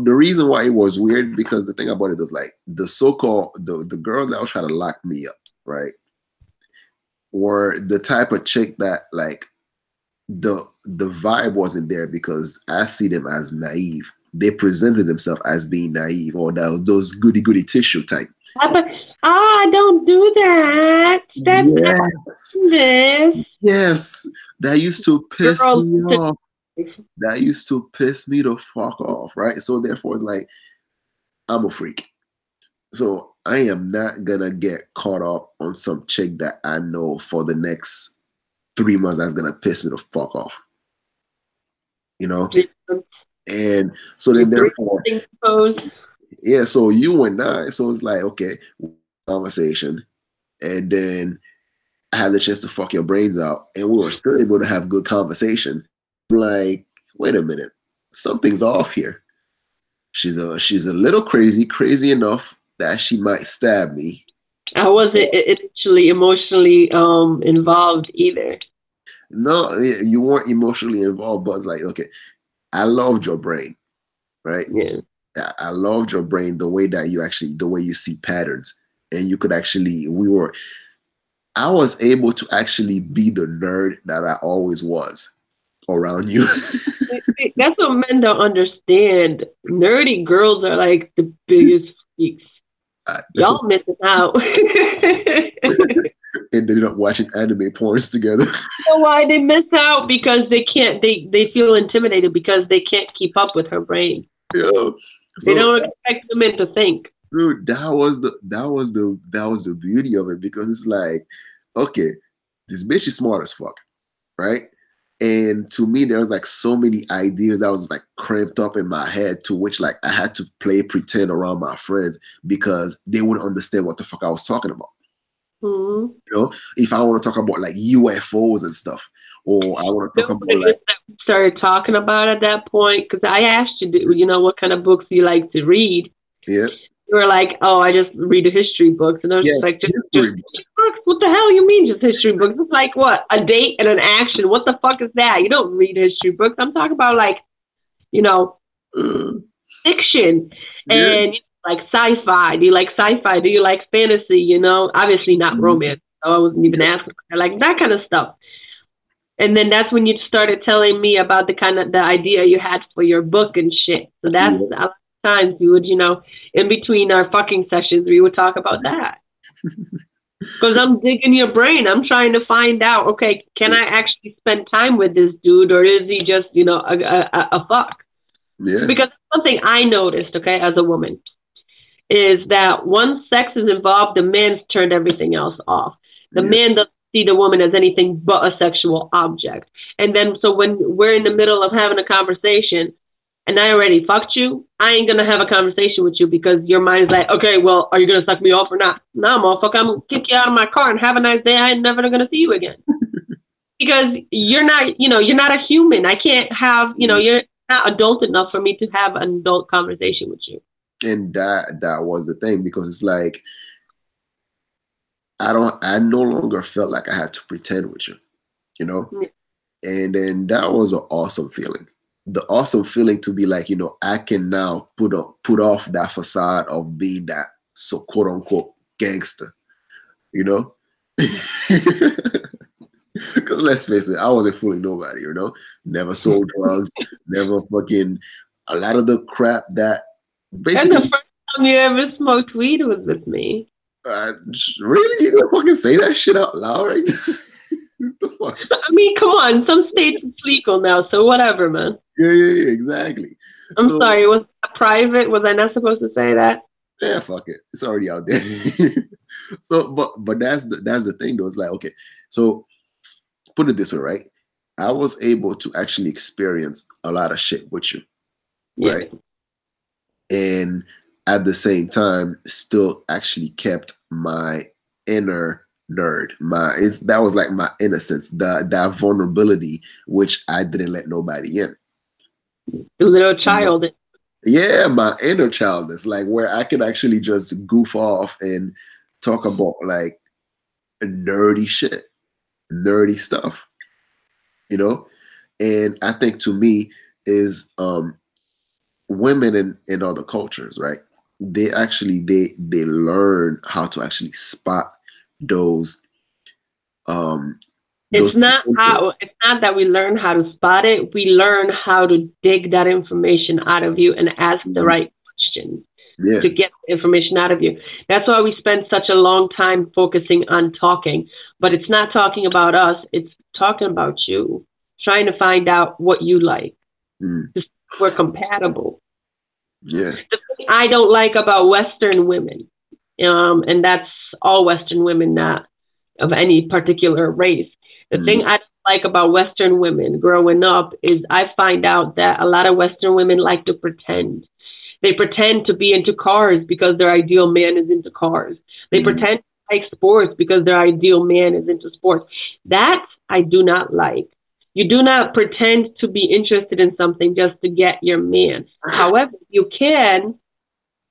the reason why it was weird, because the thing about it was like the so-called the girls that was trying to lock me up, right, were the type of chick that like the vibe wasn't there, because I see them as naive. They presented themselves as being naive, or those goody goody tissue type. Don't do that. That's Yes, this yes, that used to piss girl. me off. That used to piss me the fuck off, right? So therefore, it's like, I'm a freak. So I am not gonna get caught up on some chick that I know for the next 3 months that's gonna piss me the fuck off. You know? And so then therefore, yeah, so you and I, so it's like, okay, conversation, and then I had the chance to fuck your brains out, and we were still able to have good conversation. Like, wait a minute, something's off here. She's a little crazy enough that she might stab me. I wasn't initially emotionally involved either. No, you weren't emotionally involved, but it's like, okay, I loved your brain, right? Yeah. I loved your brain, the way that the way you see patterns, and you could actually, I was able to actually be the nerd that I always was around you. That's what men don't understand. Nerdy girls are like the biggest freaks. I Y'all missing out. and they're not watching anime porns together. You know why they miss out? Because they can't. They feel intimidated because they can't keep up with her brain. Yo, They so don't expect women to think. dude, that was the beauty of it because it's like, okay, this bitch is smart as fuck, right? And to me, there was like so many ideas that was like cramped up in my head to which like I had to play pretend around my friends because they wouldn't understand what the fuck I was talking about. Mm-hmm. You know, if I want to talk about like UFOs and stuff, or I want to You talk know what about it like is that we started talking about at that point? Because I asked you, you know, what kind of books you like to read. yeah, You were like, "Oh, I just read the history books," and I was yeah, just like, "Just history books. history books? What the hell you mean just history books? It's like what, a date and an action? What the fuck is that? You don't read history books. I'm talking about like, you know, Uh, fiction yeah, and like sci-fi. Do you like sci-fi? Do you like fantasy? You know, obviously not mhm, romance. So I wasn't even asking. Like that kind of stuff. And then that's when you started telling me about the kind of the idea you had for your book and shit. So that's yeah. a lot of times you would, you know, in between our fucking sessions, we would talk about that. Because I'm digging your brain. I'm trying to find out, okay, can I actually spend time with this dude or is he just, you know, a fuck? Yeah. Because something I noticed, okay, as a woman, is that once sex is involved, the man's turned everything else off. The Yeah. man doesn't see the woman as anything but a sexual object. And then, so when we're in the middle of having a conversation and I already fucked you, I ain't gonna have a conversation with you because your mind's like, okay, well, are you gonna suck me off or not? No, motherfucker, I'm gonna kick you out of my car and have a nice day. I ain't never gonna see you again because you're not, you know, you're not a human. I can't have, you know, you're not adult enough for me to have an adult conversation with you. And that was the thing because it's like I no longer felt like I had to pretend with you, you know? And then that was an awesome feeling. The awesome feeling to be like, I can now put off that facade of being that so quote unquote gangster, you know? Because let's face it, I wasn't fooling nobody, Never sold drugs, never fucking a lot of the crap that And the basically first time you ever smoked weed was with me. really you gonna fucking say that shit out loud, right? What the fuck? I mean, come on. Some states it's legal now, so whatever, man. Yeah, exactly. I'm So sorry. Was that private? Was I not supposed to say that? yeah, fuck it. It's already out there. So, but that's the thing though. It's like, okay, so put it this way, right? I was able to actually experience a lot of shit with you, Yeah. right? And at the same time, still actually kept my inner nerd. That was like my innocence, that vulnerability, which I didn't let nobody in. The little child. Yeah, my inner child is like where I can actually just goof off and talk about like nerdy shit, nerdy stuff, you know? And I think to me is women in other cultures, right? They learn how to actually spot those those potential. It's not that we learn how to spot it. We learn how to dig that information out of you and ask the right questions Yeah. to get information out of you. That's why we spend such a long time focusing on talking. But it's not talking about us, it's talking about you, trying to find out what you like. Mm. We're compatible. Yeah. The thing I don't like about Western women, and that's all Western women, not of any particular race. The thing I don't like about Western women growing up is I find out that a lot of Western women like to pretend. They pretend to be into cars because their ideal man is into cars. They pretend to like sports because their ideal man is into sports. That I do not like. You do not pretend to be interested in something just to get your man. However, you can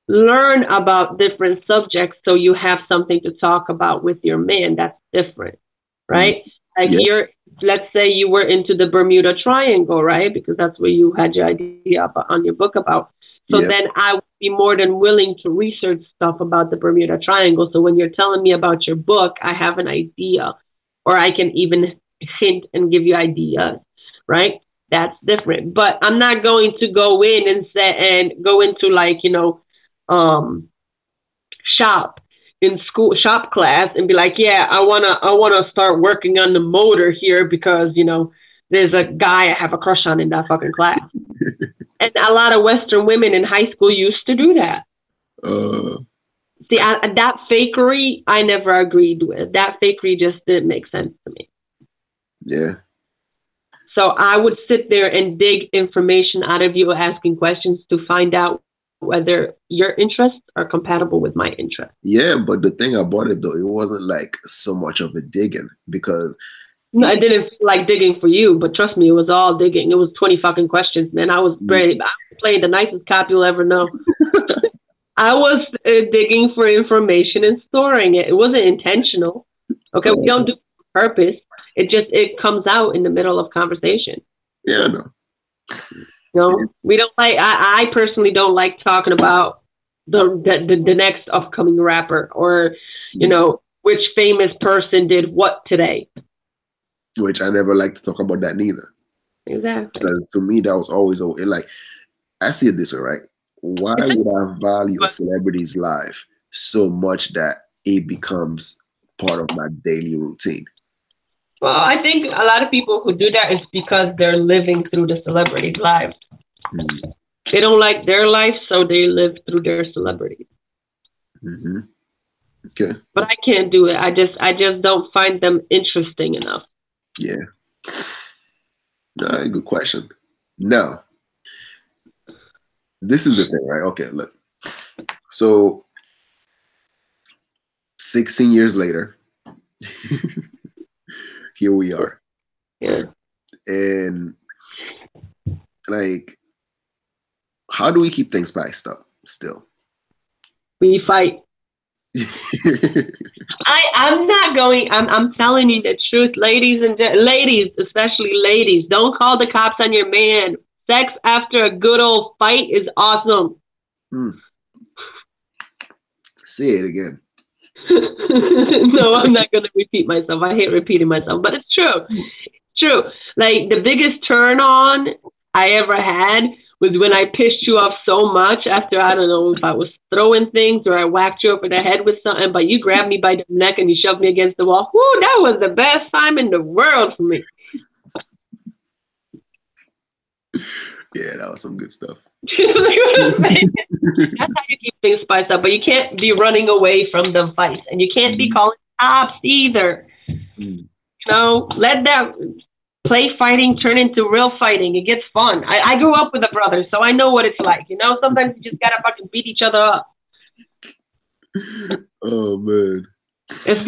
learn about different subjects so you have something to talk about with your man. That's different, right? Like Yeah. let's say you were into the Bermuda Triangle, right? Because that's where you had your idea on your book about. So Yeah. then I would be more than willing to research stuff about the Bermuda Triangle. So when you're telling me about your book, I have an idea, or I can even hint and give you ideas, right? That's different. But I'm not going to go in and go into like, um, shop in school shop class and be like, yeah, I wanna start working on the motor here because there's a guy I have a crush on in that fucking class. And a lot of Western women in high school used to do that. Uh, See, that fakery, I never agreed with. That fakery just didn't make sense to me. yeah. So I would sit there and dig information out of you, asking questions to find out whether your interests are compatible with my interests. Yeah, but the thing about it though, it wasn't like so much of a digging because No, I didn't feel like digging for you, but trust me, it was all digging. It was 20 fucking questions, man. I was ready. I was playing the nicest cop you'll ever know. I was digging for information and storing it. It wasn't intentional. Okay, we don't do it on purpose. It comes out in the middle of conversation. Yeah, no. We don't like. I personally don't like talking about the next upcoming rapper or which famous person did what today. Which I never like to talk about that neither. Exactly. Because to me, that was always like, I see it this way, right? Why would I value a celebrity's life so much that it becomes part of my daily routine? Well, I think a lot of people who do that is because they're living through the celebrity's lives. They don't like their life, so they live through their celebrities. Okay. But I can't do it. I just don't find them interesting enough. Yeah. Good question. Now, this is the thing, right? Okay, look. So 16 years later, here we are. Yeah. And like, how do we keep things spiced up still? We fight. I'm telling you the truth, ladies, especially ladies, don't call the cops on your man. Sex after a good old fight is awesome. Say it again. No, I'm not going to repeat myself. I hate repeating myself, but it's true. It's true. Like the biggest turn on I ever had was when I pissed you off so much after, I don't know if I was throwing things or I whacked you over the head with something, but you grabbed me by the neck and you shoved me against the wall. Whoo, that was the best time in the world for me. Yeah, that was some good stuff. That's how you keep things spiced up, but you can't be running away from the fights, and you can't be calling cops either. Let that play fighting turn into real fighting. It gets fun. I grew up with a brother, so I know what it's like. Sometimes you just gotta fucking beat each other up. Oh man. It's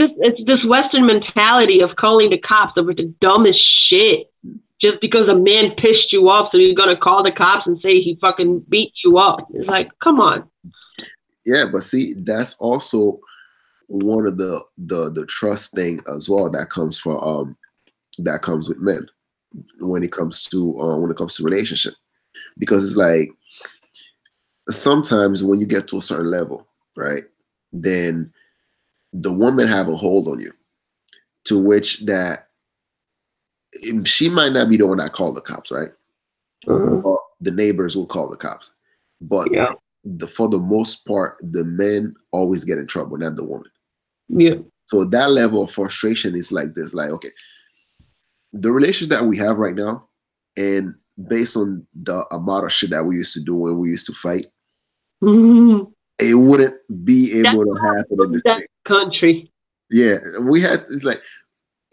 this Western mentality of calling the cops over the dumbest shit. Just because a man pissed you off, so you're gonna call the cops and say he fucking beat you up. It's like, come on. Yeah, but see, that's also one of the trust thing as well that comes with men when it comes to relationship, because it's like sometimes when you get to a certain level, right, then the woman have a hold on you, to which that she might not be the one that called the cops, right? Or the neighbors will call the cops, but for the most part, the men always get in trouble, not the woman. Yeah. So that level of frustration is like this, like, okay, the relationship that we have right now, and based on the amount of shit that we used to do when we used to fight, it wouldn't be able to happen in this country. Yeah, we had. It's like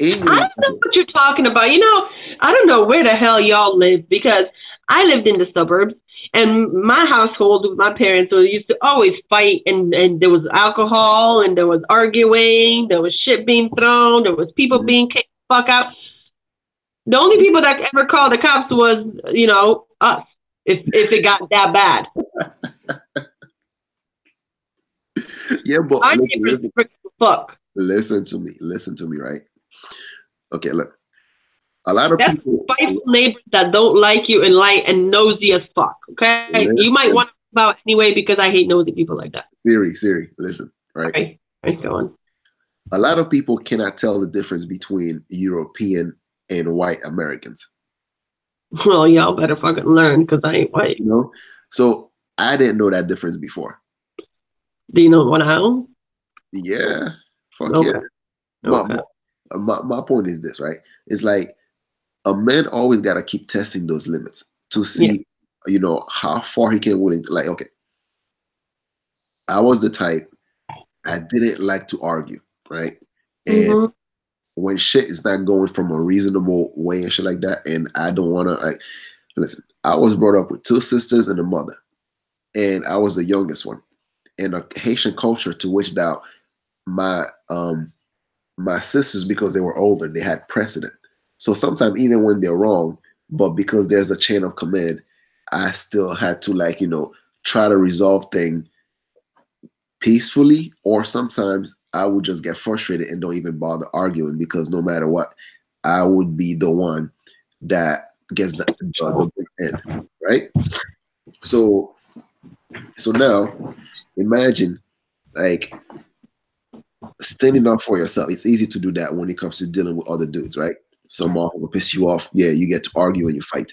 I don't know what you're talking about. I don't know where the hell y'all live, because I lived in the suburbs, and my household with my parents used to always fight, and there was alcohol, and there was arguing, there was shit being thrown, there was people being kicked the fuck out. The only people that ever called the cops was, us, if it got that bad. Yeah, but our neighbors fuck. Listen to me, right? Okay, look. A lot of people, spiteful neighbors that don't like you and nosy as fuck. Okay, you might want to about anyway, because I hate nosy people like that. Siri, listen, right? Okay, go on. A lot of people cannot tell the difference between European and white Americans. Well, y'all better fucking learn because I ain't white. You know, so I didn't know that difference before. Do you know what I own? Yeah, fuck yeah. Okay. My Okay. my point is this, right? It's like a man always gotta keep testing those limits to Yeah. see, how far he can willing to, like, okay, I was the type, I didn't like to argue, right? And Mm-hmm. when shit is not going from a reasonable way and shit like that, and I don't wanna, like, listen, I was brought up with two sisters and a mother, and I was the youngest one in a Haitian culture to which now my my sisters, because they were older, they had precedent. So sometimes even when they're wrong, but because there's a chain of command, I still had to, like, try to resolve things peacefully, or sometimes I would just get frustrated and don't even bother arguing because no matter what, I would be the one that gets the big end, right? So now imagine, like, standing up for yourself. It's easy to do that when it comes to dealing with other dudes, right? Some motherfucker will piss you off. Yeah, you get to argue and you fight.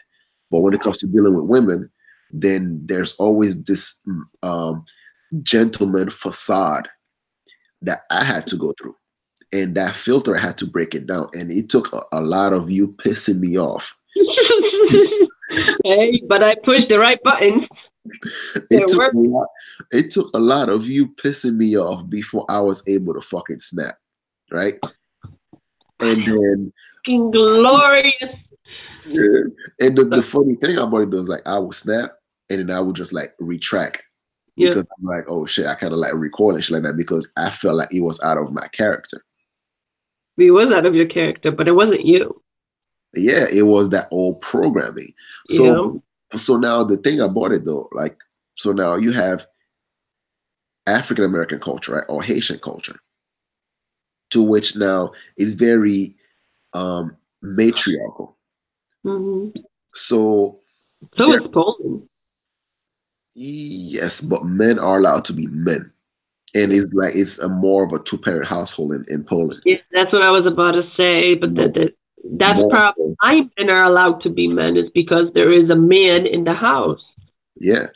But when it comes to dealing with women, then there's always this gentleman facade that I had to go through. And that filter, I had to break it down. And it took a lot of you pissing me off. Hey, but I pushed the right buttons. It It took a worked. lot. It took a lot of you pissing me off before I was able to fucking snap, right? And then, Fucking glorious. yeah. And the funny thing about it though is, like, I would snap and then I would just, like, retract Yeah. because I'm like, oh shit, I kind of like recoil and shit like that because I felt like it was out of my character. It was out of your character, but it wasn't you. Yeah, it was that old programming. So Yeah. now the thing about it though, like, so now you have African American culture, right, or Haitian culture, to which now is very matriarchal. Mm-hmm. So So there, it's Poland. yes, but men are allowed to be men. And Yeah. it's like it's a more of a two-parent household in Poland. Yeah, that's what I was about to say. But More, that's more probably so. why men are allowed to be men is because there is a man in the house. Yeah.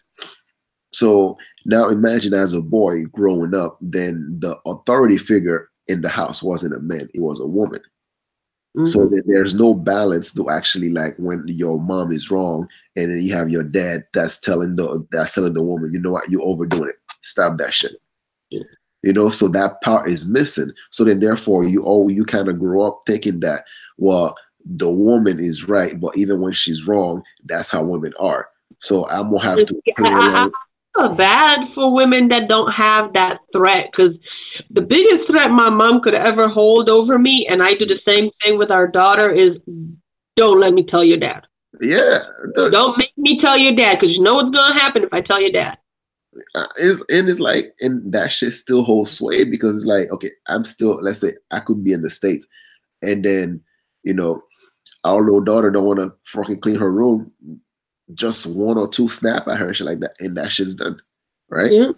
So now imagine as a boy growing up, then the authority figure in the house wasn't a man, it was a woman. So Mm-hmm. that there's no balance to actually, like, when your mom is wrong and then you have your dad that's telling the woman, you know what, you overdoing it. Stop that shit. Yeah. So that part is missing. So then therefore you kind of grow up thinking that, well, the woman is right, but even when she's wrong, that's how women are. So I'm gonna have to play along. I feel bad for women that don't have that threat because the biggest threat my mom could ever hold over me, and I do the same thing with our daughter, is don't let me tell your dad. Yeah, Don't make me tell your dad because you know what's going to happen if I tell your dad. it's like, and that shit still holds sway because it's like, okay, I'm still, let's say I could be in the States, and then, you know our little daughter don't want to fucking clean her room, just one or two snap at her and shit like that, and that shit's done, right? Yeah.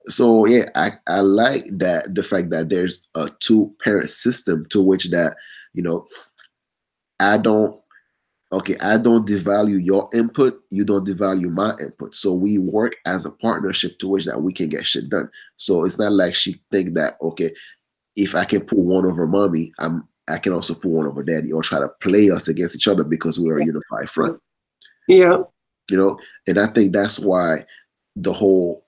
So yeah, I like that, the fact that there's a two-parent system to which that, you know I don't okay, I don't devalue your input, you don't devalue my input, so we work as a partnership to which that we can get shit done. So it's not like she think that, okay, if I can put one over mommy, I can also put one over daddy, or try to play us against each other because we're a unified front. Yeah. And I think that's why the whole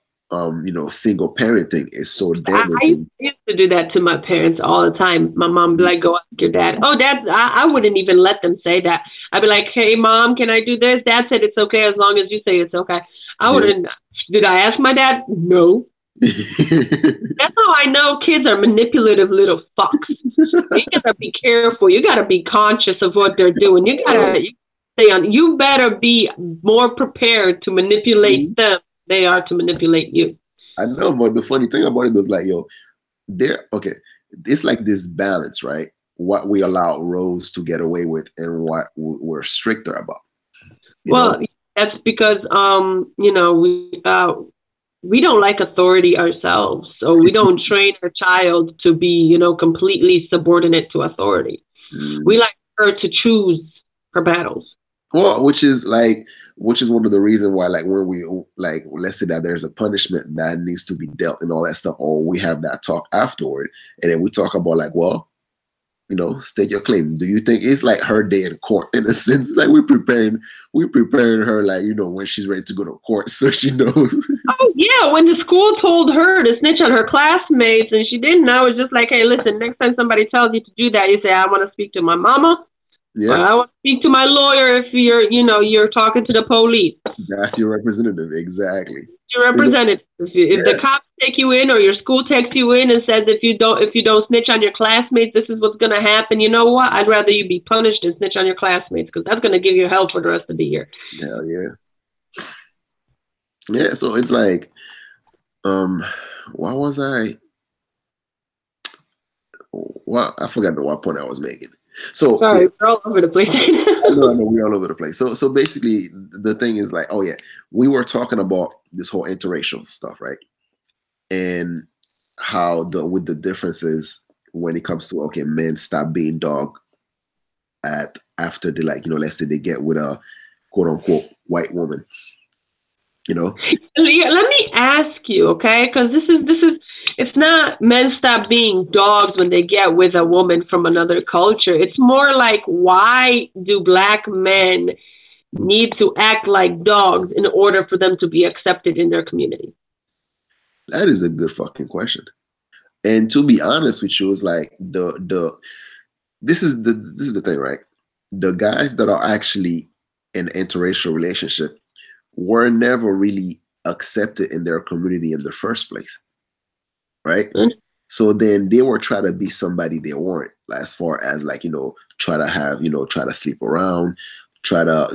single parent thing is so I damaging. used to do that to my parents all the time. My mom would be like, go ask your dad. Oh, dad, I wouldn't even let them say that. I'd be like, hey, mom, can I do this? Dad said it's okay as long as you say it's okay. I Yeah. wouldn't. Did I ask my dad? No. That's how I know kids are manipulative little fucks. You gotta be careful. You gotta be conscious of what they're doing. You better be more prepared to manipulate them. They are to manipulate you. I know, but the funny thing about it is, like, yo, there, okay, it's like this balance, right? What we allow Rose to get away with and what we're stricter about, you know? Well, that's because we don't like authority ourselves, so we don't train our child to be completely subordinate to authority. We Mm. like her to choose her battles. Well, which is one of the reasons why, like, when we, like, let's say that there's a punishment that needs to be dealt and all that stuff, or we have that talk afterward, and then we talk about, like, well, state your claim. Do you think it's like her day in court in a sense? Like, we preparing her, like, when she's ready to go to court, so she knows. Oh yeah, when the school told her to snitch on her classmates and she didn't, I was just like, hey, listen, next time somebody tells you to do that, you say, I want to speak to my mama, or Yeah, I want to speak to my lawyer if you're talking to the police. that's your representative, exactly. Your representative. If Yeah, the cops take you in or your school takes you in and says if you don't snitch on your classmates, this is what's gonna happen. You know what? I'd rather you be punished than snitch on your classmates because that's gonna give you hell for the rest of the year. hell yeah, yeah. So it's like, um, why was I? Well, I forgot what point I was making. So yeah, Sorry, we're all over the place. I know we're all over the place. So basically, the thing is, like, oh yeah, we were talking about this whole interracial stuff, right? And how with the differences when it comes to, okay, men stop being dog at after they, like, let's say they get with a quote unquote white woman, you know. Yeah, let me ask you, okay? Because this is it's not men stop being dogs when they get with a woman from another culture. It's more like why do black men need to act like dogs in order for them to be accepted in their community? That is a good fucking question. And to be honest with you, it's like the this is the thing, right? The guys that are actually in an interracial relationship were never really accepted in their community in the first place, right? Mm. So then they were trying to be somebody they weren't, as far as, like, try to have, try to sleep around, try to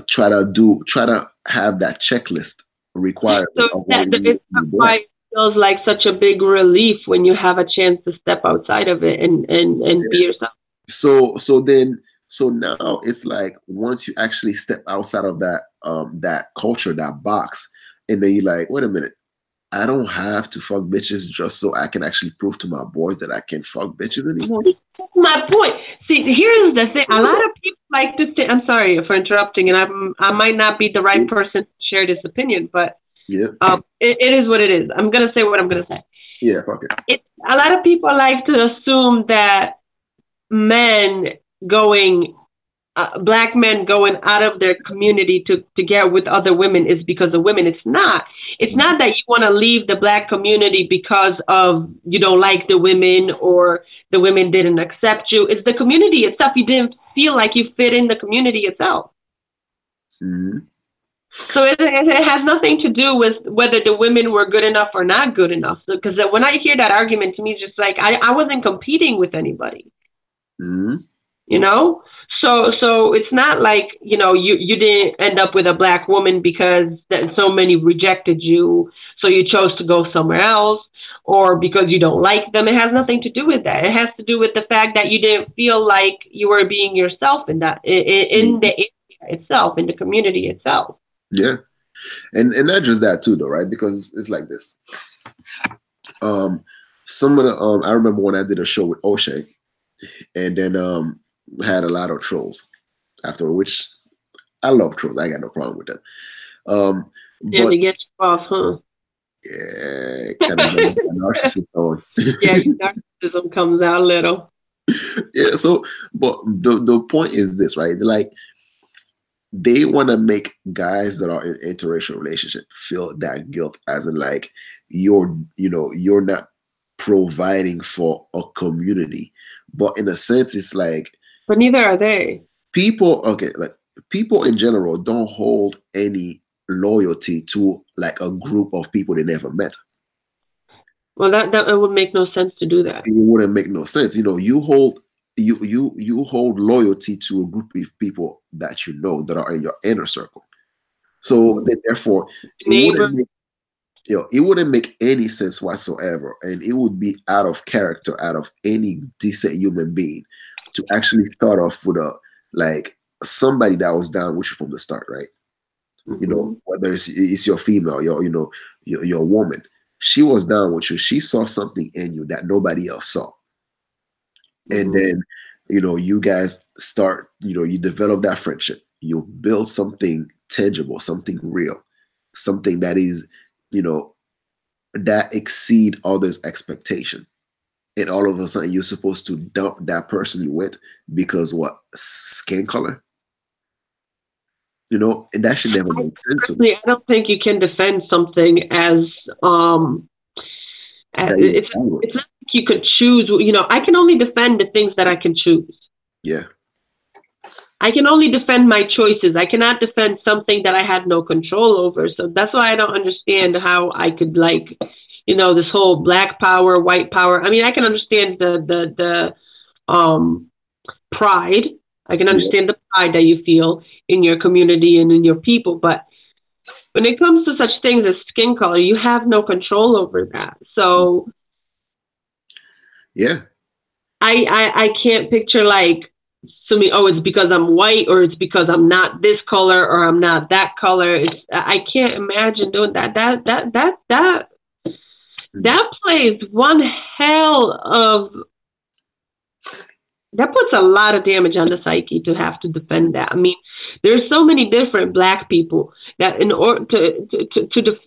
have that checklist requirement So of what it means it's to be why black. it feels like such a big relief when you have a chance to step outside of it and be yourself. So now it's like, once you actually step outside of that culture, that box, and then you're like, wait a minute, I don't have to fuck bitches just so I can actually prove to my boys that I can fuck bitches anymore. That's my point. See, here's the thing. A lot of people like to think, I'm sorry for interrupting, and I might not be the right person to share this opinion, but Yeah, it is what it is. I'm going to say what I'm going to say. yeah, fuck it. A lot of people like to assume that men going black men going out of their community to get with other women is because of women. It's not that you want to leave the black community because of you don't like the women or the women didn't accept you. It's the community itself. You didn't feel like you fit in the community itself. Mhm. So it has nothing to do with whether the women were good enough or not good enough. Because when I hear that argument, to me, it's just like I wasn't competing with anybody. Mhm. You know, so it's not like you didn't end up with a black woman because that so many rejected you, so you chose to go somewhere else, or because you don't like them. It has nothing to do with that. It has to do with the fact that you didn't feel like you were being yourself in the area itself, in the community itself. Yeah, and not just that too, though, right? Because it's like this. Um, some of the I remember when I did a show with O'Shea, and then had a lot of trolls after, which I love trolls. I got no problem with that. And But to get you off, huh? yeah, kind of a narcissist on. Yeah, your narcissism comes out a little. Yeah. So, but the point is this, right? Like, they want to make guys that are in interracial relationship feel that guilt, as in, like, you're not providing for a community, but in a sense it's like, But neither are they. people, okay, like, people in general don't hold any loyalty to, like, a group of people they never met. Well, that it would make no sense to do that. It wouldn't make no sense. You hold loyalty to a group of people that that are in your inner circle. So then, therefore, it Neighbor. wouldn't make any sense whatsoever, and it would be out of character, out of any decent human being, to actually start off with a, like, somebody that was down with you from the start, right? Mm-hmm. Whether it's your female, your woman, she was down with you. She saw something in you that nobody else saw, and Mm-hmm. then you guys start, you develop that friendship. you build something tangible, something real, something that is, you know, that exceed others' expectation. And all of a sudden you're supposed to dump that person you with because what? Skin color? You know, and that should never make sense to me. Personally, I don't think you can defend something as That it's not like you could choose. You know, I can only defend the things that I can choose. yeah. I can only defend my choices. I cannot defend something that I had no control over. So that's why I don't understand how I could, like, you know, this whole black power, white power. I mean, I can understand the pride. I can understand the pride that you feel in your community and in your people, but when it comes to such things as skin color, you have no control over that. So Yeah. I can't picture like to me, oh, it's because I'm white or it's because I'm not this color or I'm not that color. It's I can't imagine doing that. That plays one hell of that puts a lot of damage on the psyche to have to defend that. I mean, there's so many different black people that in order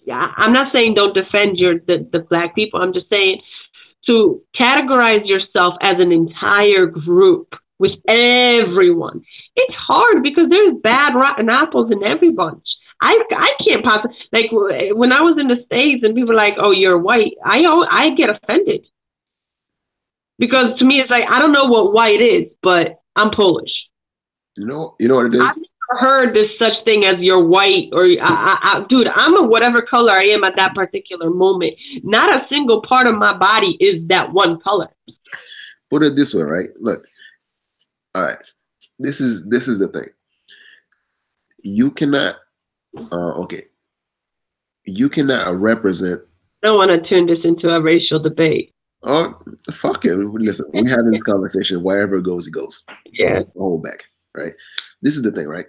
I'm not saying don't defend the black people. I'm just saying to categorize yourself as an entire group with everyone. It's hard because there's bad rotten apples in every bunch. I can't possibly like when I was in the States and people were like, "Oh, you're white." I get offended because to me it's like I don't know what white is, but I'm Polish. You know what it is? I've never heard this such thing as you're white or dude, I'm a whatever color I am at that particular moment. Not a single part of my body is that one color. Put it this way, right? Look, all right. This is the thing. You cannot okay. You cannot represent. I don't want to turn this into a racial debate. Oh, fuck it. Listen, we having this conversation. Wherever it goes, it goes. Yeah. Hold back, right? This is the thing, right?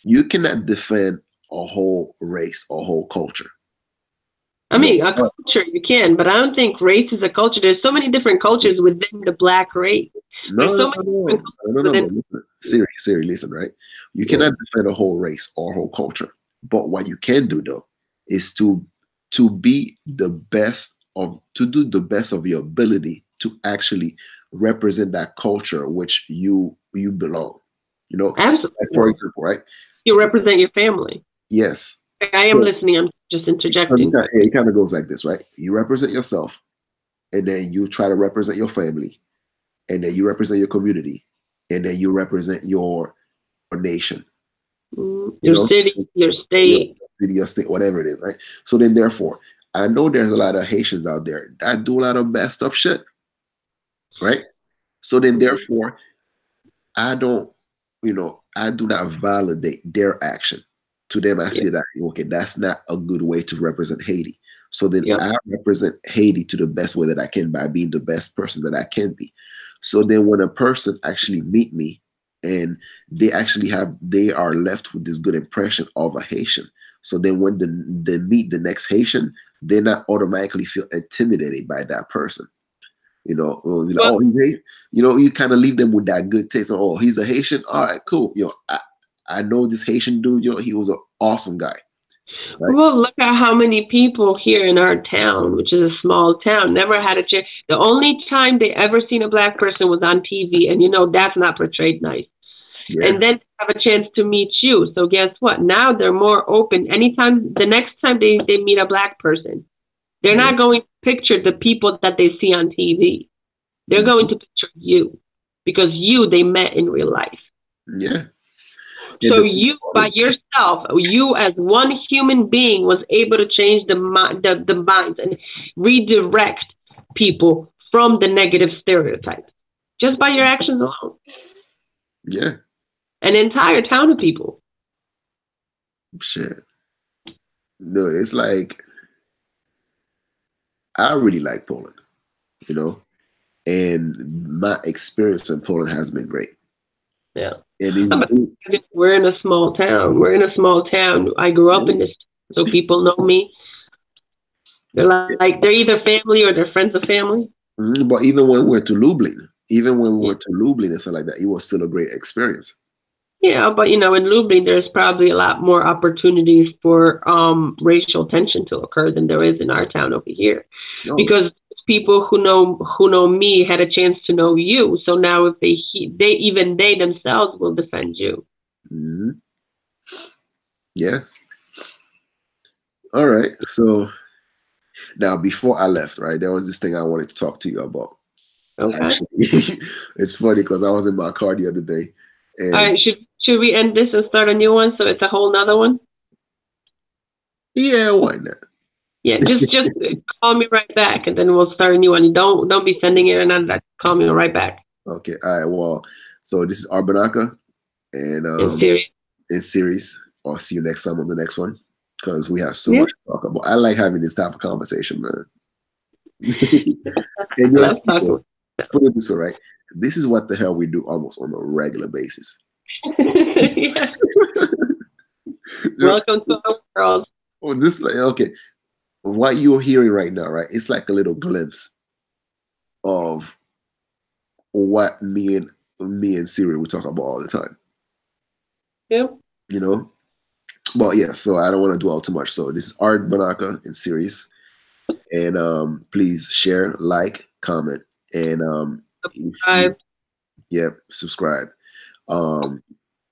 You cannot defend a whole race or whole culture. I mean, a culture you can, but I don't think race is a culture. There's so many different cultures within the black race. No. Siri, listen, right? You cannot defend a whole race or a whole culture. But what you can do though is to be the best to do the best of your ability to actually represent that culture which you belong. You know, absolutely. Like for example, right? You represent your family. Yes. I am listening. I'm just interjecting. It kind of goes like this, right? You represent yourself, and then you try to represent your family, and then you represent your community, and then you represent your nation. Your city, your state. Your state, whatever it is, right? So then therefore, I know there's a lot of Haitians out there that do a lot of messed up shit, right? So then therefore, I don't, I do not validate their action. To them, I say that, okay, that's not a good way to represent Haiti. So then I represent Haiti to the best way that I can by being the best person that I can be. So then when a person actually meet me and they are left with this good impression of a Haitian. So then when they meet the next Haitian, they not automatically feel intimidated by that person. Like, oh, he's Haitian. You kind of leave them with that good taste. Oh, he's a Haitian. All right, cool. I know this Haitian dude. He was an awesome guy. Right? Well, look at how many people here in our town, which is a small town, never had a chance. The only time they ever seen a black person was on TV, and that's not portrayed nice. Yeah. And then have a chance to meet you. So guess what? Now they're more open. The next time they meet a black person, they're not going to picture the people that they see on TV. They're going to picture you because they met in real life. Yeah. So you, by yourself, you as one human being was able to change the minds and redirect people from the negative stereotypes just by your actions alone. Yeah. An entire town of people. Shit. No, it's like, I really like Poland, and my experience in Poland has been great. Yeah. We're in a small town. I grew up in this, so people know me. They're like they're either family or they're friends of family. But even when we went to Lublin, and stuff like that, it was still a great experience. Yeah, but you know, in Lublin, there's probably a lot more opportunities for racial tension to occur than there is in our town over here, No. because people who know me had a chance to know you. So now, if they themselves will defend you. Hmm. Yeah. All right. So now, before I left, right, there was this thing I wanted to talk to you about. Okay. Actually, it's funny because I was in my car the other day, All and right. Should we end this and start a new one so it's a whole nother one? yeah, why not? Yeah. Just call me right back, and then we'll start a new one. You don't be sending it and that. Call me right back. Okay. All right. Well, so this is Arbanaka, and In serious. in series. I'll see you next time on the next one because we have so Yeah. much to talk about. I like having this type of conversation, man. And I yes, love talking. put it this way, right? This is what the hell we do almost on a regular basis. Yeah. Welcome to the world. Oh, this like okay. What you're hearing right now, right? It's like a little glimpse of what me and Siri we talk about all the time. Yeah. You know? But yeah, so I don't want to dwell too much. So this is Art Banaka in series. And please share, like, comment, and if you Subscribe. yeah, subscribe. Um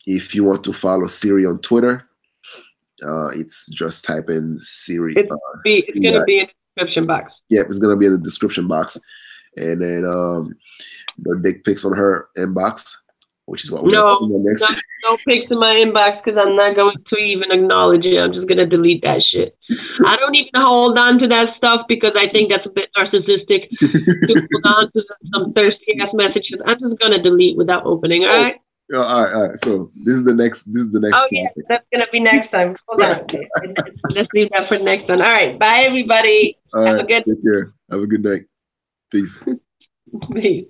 if you want to follow Siri on Twitter, it's just type in Siri It's Siri. gonna be in the description box. Yeah, it's gonna be in the description box. And then the dick pics on her inbox, which is what we're gonna No, do no, next. no pics in my inbox because I'm not going to even acknowledge it. I'm just gonna delete that shit. I don't even hold on to that stuff because I think that's a bit narcissistic to hold on to some thirsty ass messages. I'm just gonna delete without opening. All Oh, right. yeah, all right. So this is the Oh next yeah, topic. that's gonna be next time. Hold on. Okay. Let's leave that for next one. All right. Bye everybody. All Have right, a good take care. Have a good night. Peace. day.